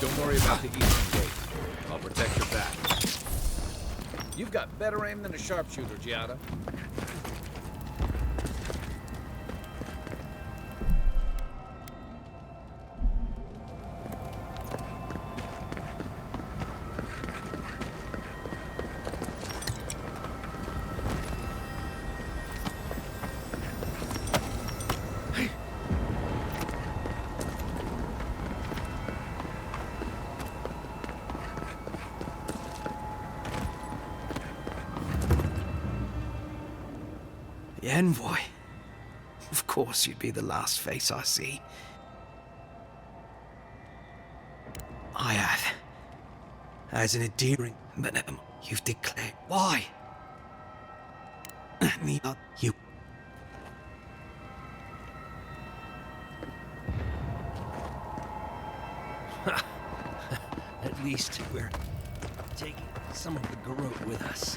Speaker 17: Don't worry about the eastern gate. I'll protect your back. You've got better aim than a sharpshooter, Giada.
Speaker 11: The envoy. Of course you'd be the last face I see. I have. As an endearing, but you've declared. Why? Me, you. At least we're taking some of the garrote with us.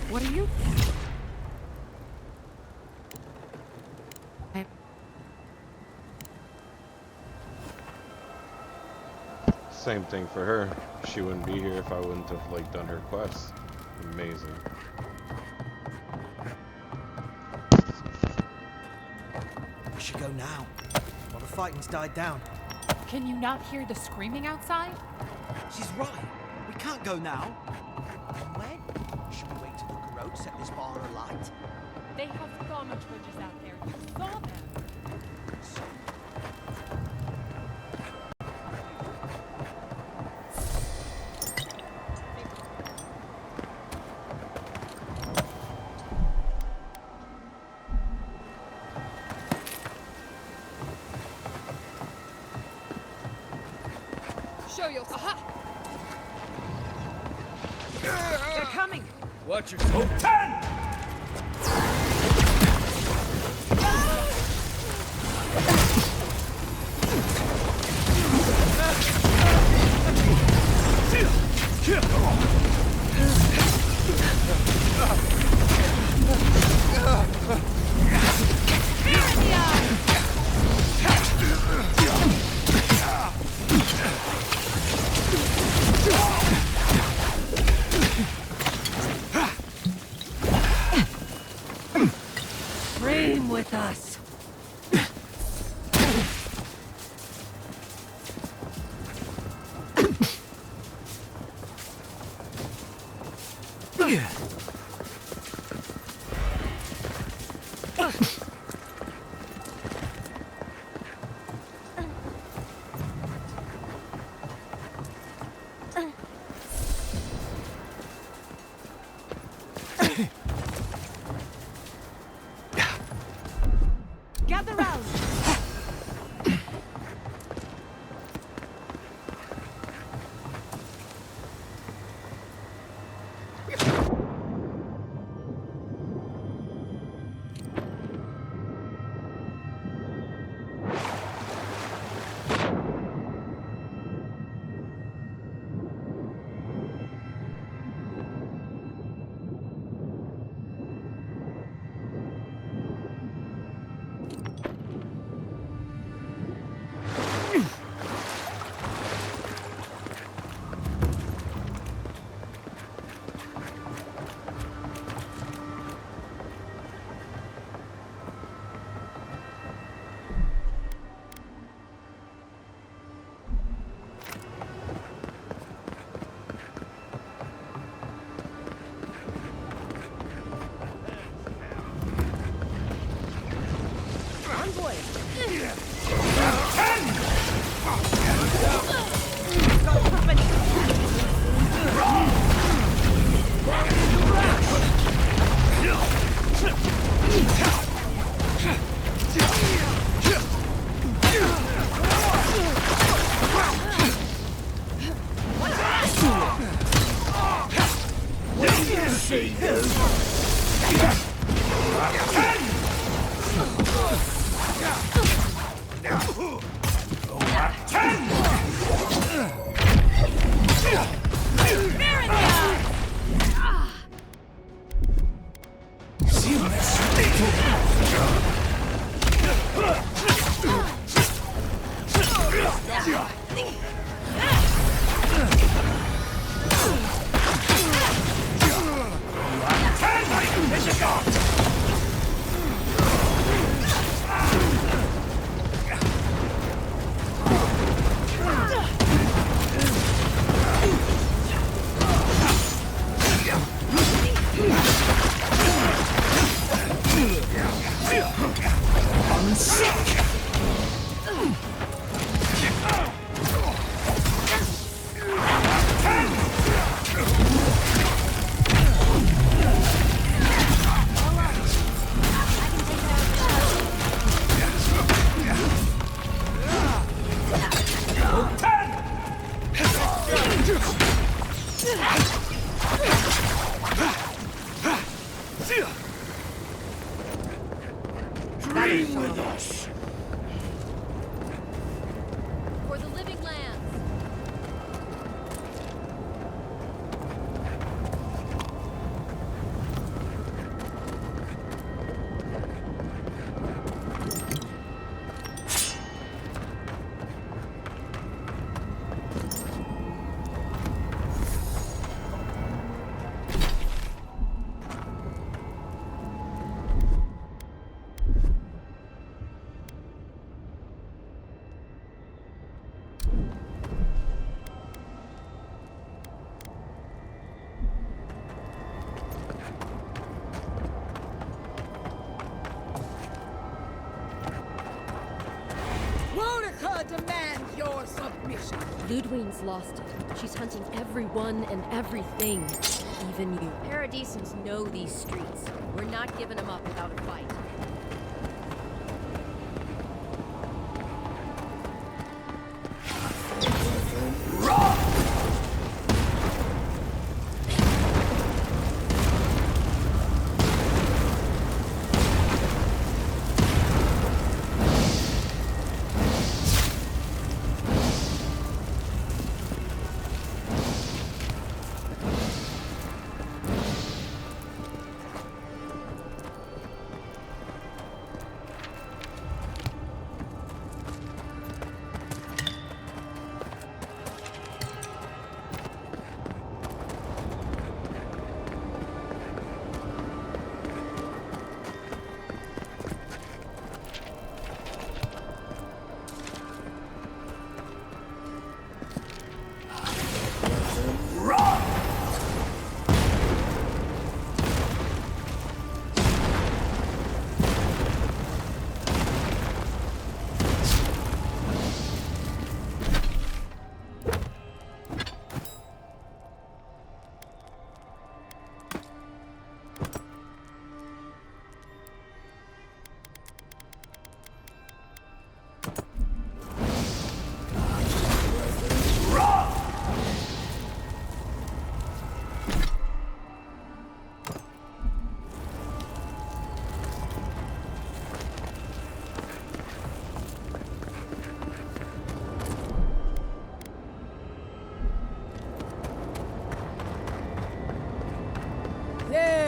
Speaker 12: What are you?
Speaker 1: Same thing for her. She wouldn't be here if I wouldn't have like done her quest. Amazing.
Speaker 19: We should go now, while the fighting's died down.
Speaker 20: Can you not hear the screaming outside?
Speaker 19: She's right. We can't go now. And when? Should we wait till the garrote set this bar alight?
Speaker 20: They have thaumaturges out there. You saw them.
Speaker 12: Show yourself. Aha! They're coming!
Speaker 15: Watch yourself. 10!
Speaker 10: Dream with us. Gather round.
Speaker 15: Dream with us.
Speaker 12: For the living lands.
Speaker 13: Demands your submission.
Speaker 21: Ludwine's lost it. She's hunting everyone and everything, even you.
Speaker 12: Paradisans know these streets. We're not giving them up without a fight.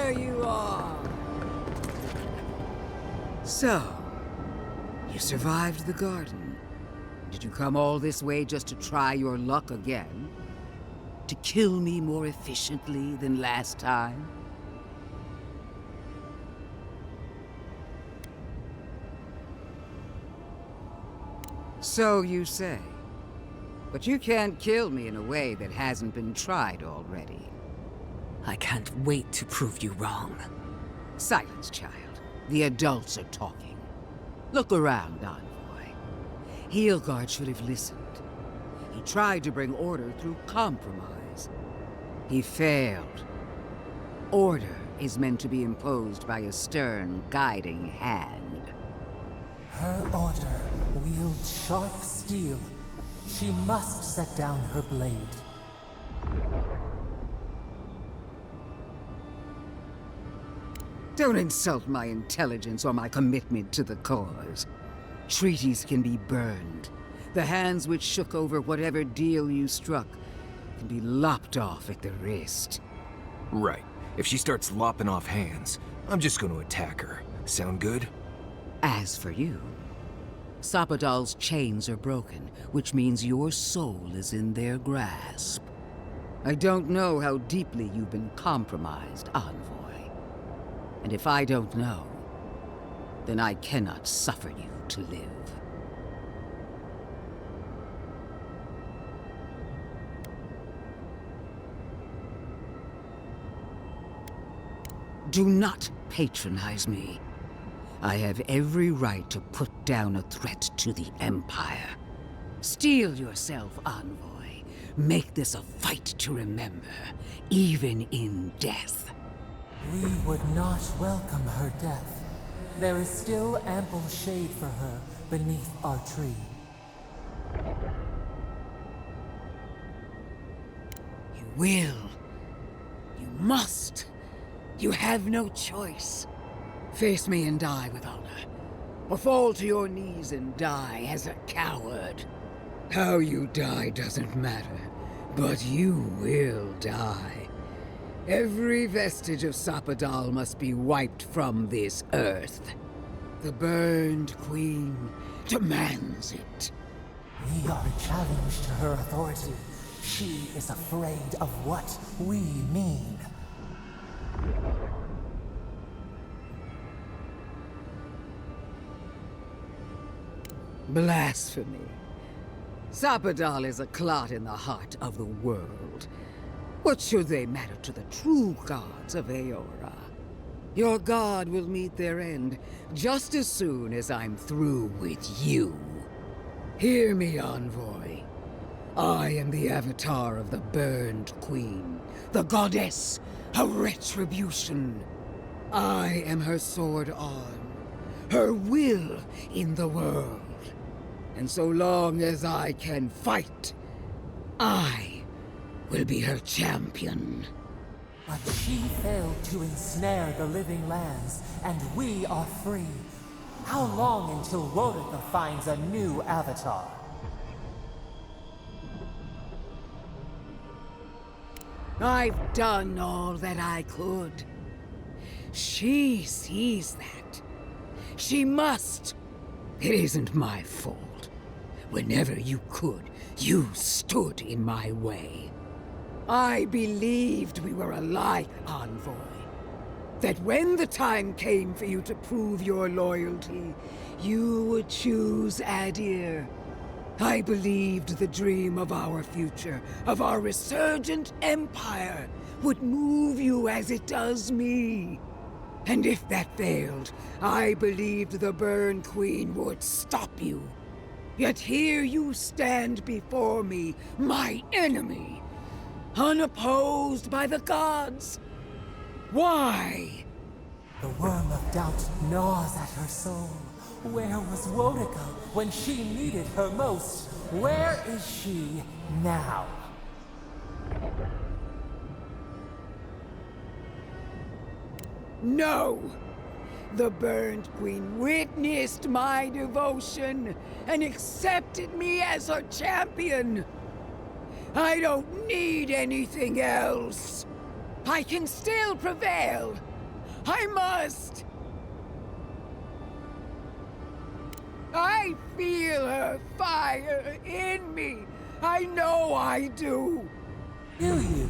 Speaker 13: There you are! So, you survived the garden. Did you come all this way just to try your luck again? To kill me more efficiently than last time? So you say. But you can't kill me in a way that hasn't been tried already. I can't wait to prove you wrong. Silence, child. The adults are talking. Look around, Envoy. Heelguard should have listened. He tried to bring order through compromise. He failed. Order is meant to be imposed by a stern, guiding hand.
Speaker 7: Her order wields sharp steel. She must set down her blade.
Speaker 13: Don't insult my intelligence or my commitment to the cause. Treaties can be burned. The hands which shook over whatever deal you struck can be lopped off at the wrist.
Speaker 5: Right. If she starts lopping off hands, I'm just going to attack her. Sound good?
Speaker 13: As for you, Sapadal's chains are broken, which means your soul is in their grasp. I don't know how deeply you've been compromised, Envoy. And if I don't know, then I cannot suffer you to live. Do not patronize me. I have every right to put down a threat to the Empire. Steel yourself, Envoy. Make this a fight to remember, even in death.
Speaker 7: We would not welcome her death. There is still ample shade for her beneath our tree.
Speaker 13: You will. You must. You have no choice. Face me and die with honor, or fall to your knees and die as a coward. How you die doesn't matter, but you will die. Every vestige of Sapadal must be wiped from this earth. The Burned Queen demands it.
Speaker 7: We are a challenge to her authority. She is afraid of what we mean.
Speaker 13: Blasphemy. Sapadal is a clot in the heart of the world. What should they matter to the true gods of Aora? Your god will meet their end just as soon as I'm through with you. Hear me, Envoy. I am the avatar of the Burned Queen, the goddess of retribution. I am her sword arm, her will in the world. And so long as I can fight, I will be her champion.
Speaker 7: But she failed to ensnare the living lands, and we are free. How long until Wodika finds a new avatar?
Speaker 13: I've done all that I could. She sees that. She must. It isn't my fault. Whenever you could, you stood in my way. I believed we were alike, Envoy. That when the time came for you to prove your loyalty, you would choose Adir. I believed the dream of our future, of our resurgent empire, would move you as it does me. And if that failed, I believed the Burn Queen would stop you. Yet here you stand before me, my enemy, unopposed by the gods. Why?
Speaker 7: The worm of doubt gnaws at her soul. Where was Wodika when she needed her most? Where is she now?
Speaker 13: No! The Burned Queen witnessed my devotion and accepted me as her champion. I don't need anything else. I can still prevail, I must! I feel her fire in me. I know I do.
Speaker 7: Do you?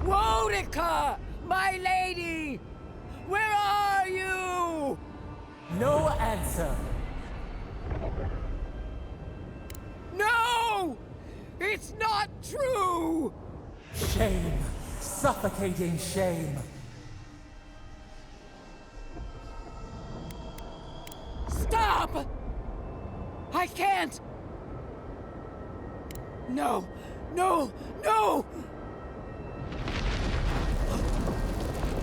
Speaker 13: Wonica, my lady! Where are you?
Speaker 7: No answer.
Speaker 13: No! It's not true!
Speaker 7: Shame. Suffocating shame.
Speaker 13: Stop! I can't! No! No! No!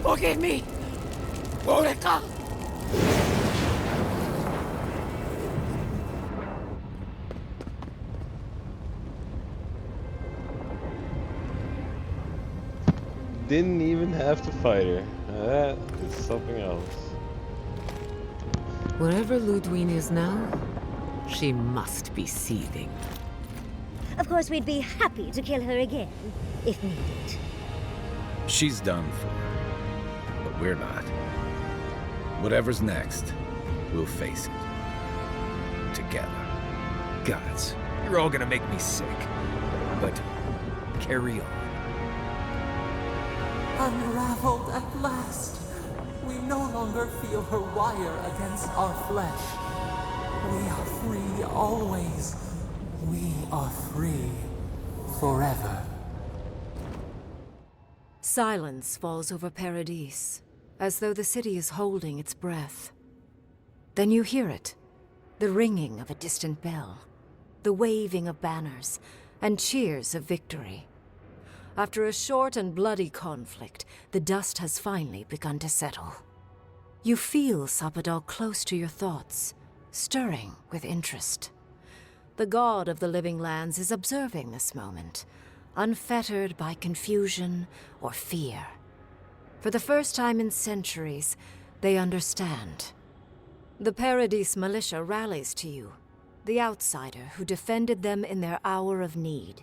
Speaker 13: Forgive me! Wonica!
Speaker 1: Didn't even have to fight her. That is something else.
Speaker 3: Wherever Ludwine is now, she must be seething.
Speaker 4: Of course, we'd be happy to kill her again, if needed.
Speaker 2: She's done for, but we're not. Whatever's next, we'll face it. Together.
Speaker 5: Gods, you're all gonna make me sick. But carry on.
Speaker 7: Unraveled at last. We no longer feel her wire against our flesh. We are free always. We are free forever.
Speaker 12: Silence falls over Paradis, as though the city is holding its breath. Then you hear it, the ringing of a distant bell, the waving of banners, and cheers of victory. After a short and bloody conflict, the dust has finally begun to settle. You feel Sapadal close to your thoughts, stirring with interest. The god of the living lands is observing this moment, unfettered by confusion or fear. For the first time in centuries, they understand. The Paradis militia rallies to you, the outsider who defended them in their hour of need.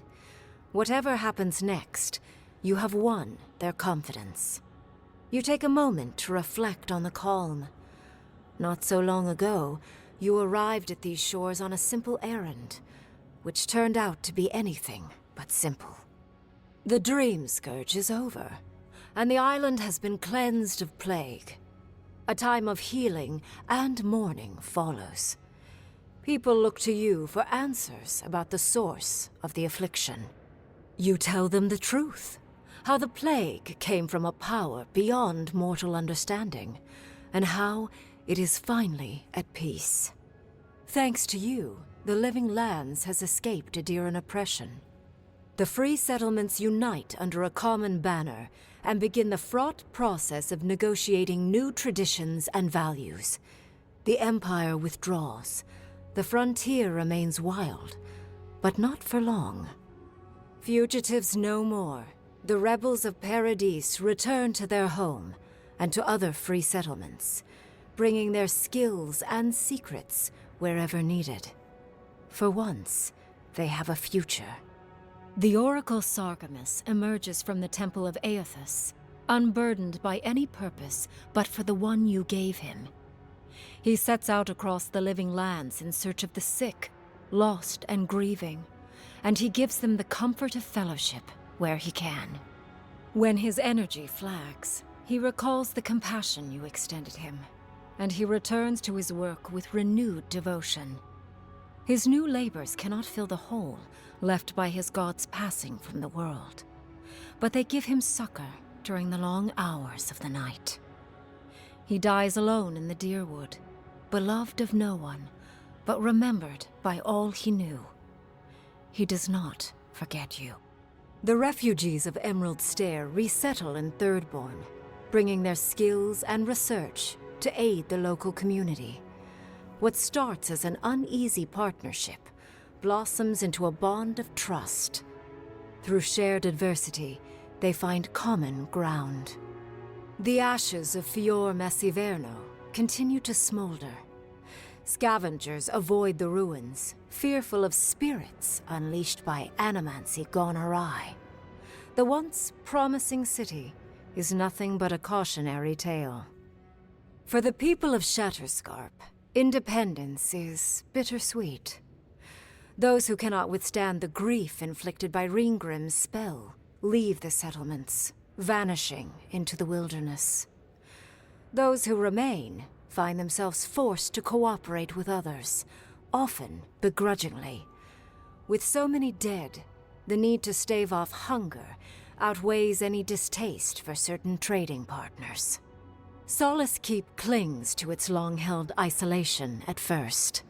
Speaker 12: Whatever happens next, you have won their confidence. You take a moment to reflect on the calm. Not so long ago, you arrived at these shores on a simple errand, which turned out to be anything but simple. The Dream Scourge is over, and the island has been cleansed of plague. A time of healing and mourning follows. People look to you for answers about the source of the affliction. You tell them the truth, how the plague came from a power beyond mortal understanding, and how it is finally at peace. Thanks to you, the Living Lands has escaped Adiran oppression. The free settlements unite under a common banner and begin the fraught process of negotiating new traditions and values. The Empire withdraws. The frontier remains wild, but not for long. Fugitives no more. The rebels of Paradis return to their home and to other free settlements, bringing their skills and secrets wherever needed. For once, they have a future. The Oracle Sargamus emerges from the Temple of Aethys, unburdened by any purpose but for the one you gave him. He sets out across the living lands in search of the sick, lost and grieving, and he gives them the comfort of fellowship where he can. When his energy flags, he recalls the compassion you extended him, and he returns to his work with renewed devotion. His new labors cannot fill the hole left by his god's passing from the world, but they give him succor during the long hours of the night. He dies alone in the Deerwood, beloved of no one, but remembered by all he knew. He does not forget you. The refugees of Emerald Stair resettle in Thirdborn, bringing their skills and research to aid the local community. What starts as an uneasy partnership blossoms into a bond of trust. Through shared adversity, they find common ground. The ashes of Fior Messiverno continue to smolder. Scavengers avoid the ruins, fearful of spirits unleashed by animancy gone awry. The once promising city is nothing but a cautionary tale. For the people of Shatterscarp, independence is bittersweet. Those who cannot withstand the grief inflicted by Ringgrim's spell leave the settlements, vanishing into the wilderness. Those who remain find themselves forced to cooperate with others, often begrudgingly. With so many dead, the need to stave off hunger outweighs any distaste for certain trading partners. Solace Keep clings to its long-held isolation at first.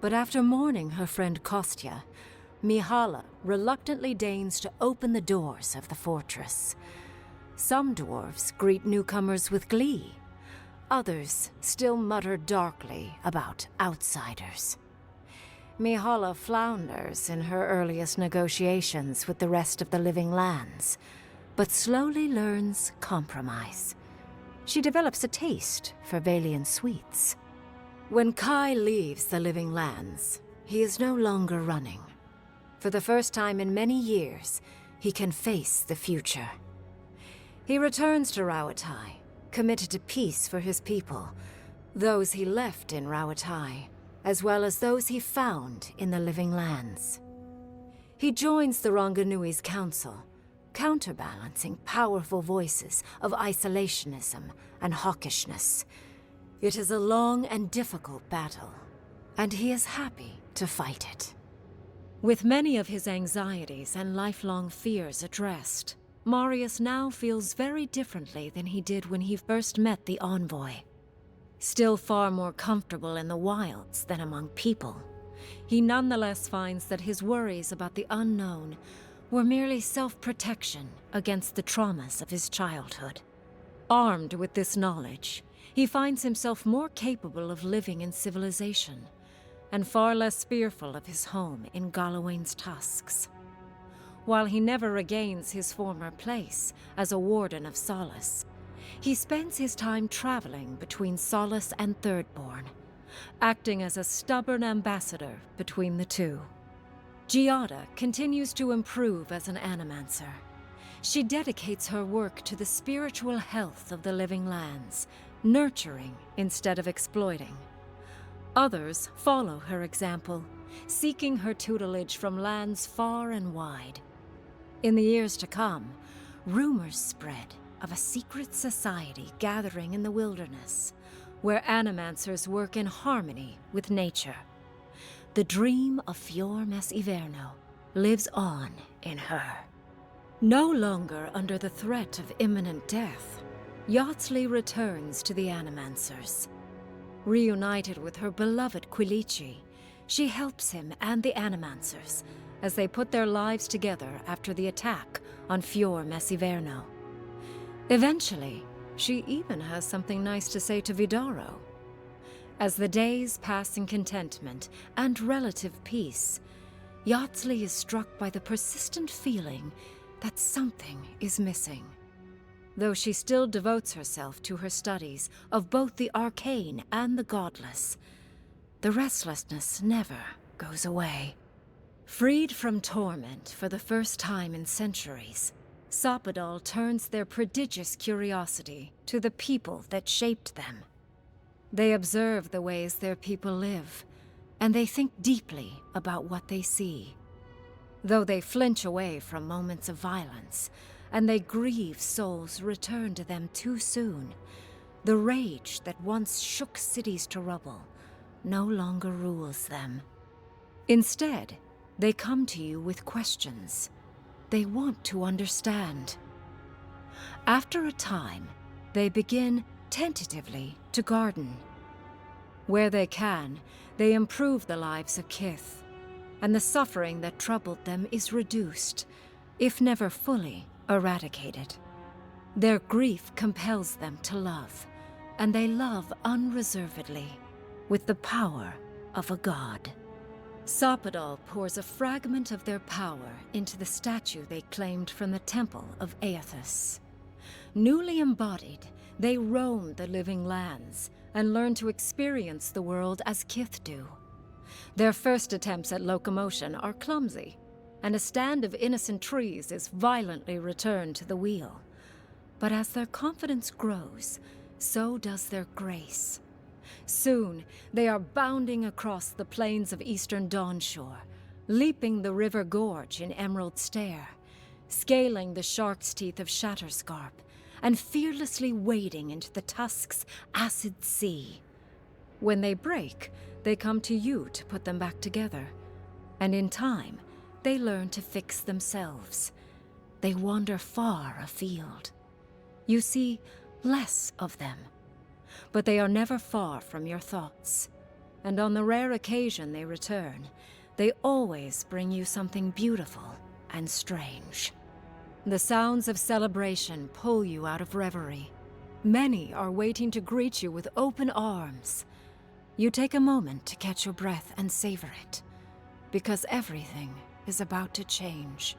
Speaker 12: But after mourning her friend Kostya, Mihala reluctantly deigns to open the doors of the fortress. Some dwarves greet newcomers with glee. Others still mutter darkly about outsiders. Mihala flounders in her earliest negotiations with the rest of the Living Lands, but slowly learns compromise. She develops a taste for Valian sweets. When Kai leaves the Living Lands, he is no longer running. For the first time in many years, he can face the future. He returns to Rauatai, committed to peace for his people, those he left in Rauatai, as well as those he found in the Living Lands. He joins the Ronganui's council, counterbalancing powerful voices of isolationism and hawkishness. It is a long and difficult battle, and he is happy to fight it. With many of his anxieties and lifelong fears addressed, Marius now feels very differently than he did when he first met the envoy. Still far more comfortable in the wilds than among people, he nonetheless finds that his worries about the unknown were merely self-protection against the traumas of his childhood. Armed with this knowledge, he finds himself more capable of living in civilization, and far less fearful of his home in Galawain's tusks. While he never regains his former place as a Warden of Solace, he spends his time traveling between Solace and Thirdborn, acting as a stubborn ambassador between the two. Giada continues to improve as an animancer. She dedicates her work to the spiritual health of the Living Lands, nurturing instead of exploiting. Others follow her example, seeking her tutelage from lands far and wide. In the years to come, rumors spread of a secret society gathering in the wilderness, where animancers work in harmony with nature. The dream of Fior Mes Iverno lives on in her. No longer under the threat of imminent death, Yatsley returns to the Animancers. Reunited with her beloved Quilici, she helps him and the Animancers as they put their lives together after the attack on Fior Mes Iverno. Eventually, she even has something nice to say to Vidaro. As the days pass in contentment and relative peace, Yatsley is struck by the persistent feeling that something is missing. Though she still devotes herself to her studies of both the arcane and the godless, the restlessness never goes away. Freed from torment for the first time in centuries, Sapadal turns their prodigious curiosity to the people that shaped them. They observe the ways their people live, and they think deeply about what they see. Though they flinch away from moments of violence, and they grieve souls returned to them too soon, the rage that once shook cities to rubble no longer rules them. Instead, they come to you with questions. They want to understand. After a time, they begin tentatively to garden. Where they can, they improve the lives of Kith, and the suffering that troubled them is reduced, if never fully eradicated. Their grief compels them to love, and they love unreservedly, with the power of a god. Sapadal pours a fragment of their power into the statue they claimed from the temple of Aethys. Newly embodied, they roam the Living Lands and learn to experience the world as Kith do. Their first attempts at locomotion are clumsy, and a stand of innocent trees is violently returned to the wheel.
Speaker 9: But as their confidence grows, so does their grace. Soon, they are bounding across the plains of eastern Dawnshore, leaping the river gorge in Emerald Stair, scaling the shark's teeth of Shatterscarp, and fearlessly wading into the Tusk's acid sea. When they break, they come to you to put them back together. And in time, they learn to fix themselves. They wander far afield. You see less of them. But they are never far from your thoughts. And on the rare occasion they return, they always bring you something beautiful and strange. The sounds of celebration pull you out of reverie. Many are waiting to greet you with open arms. You take a moment to catch your breath and savor it, because everything is about to change.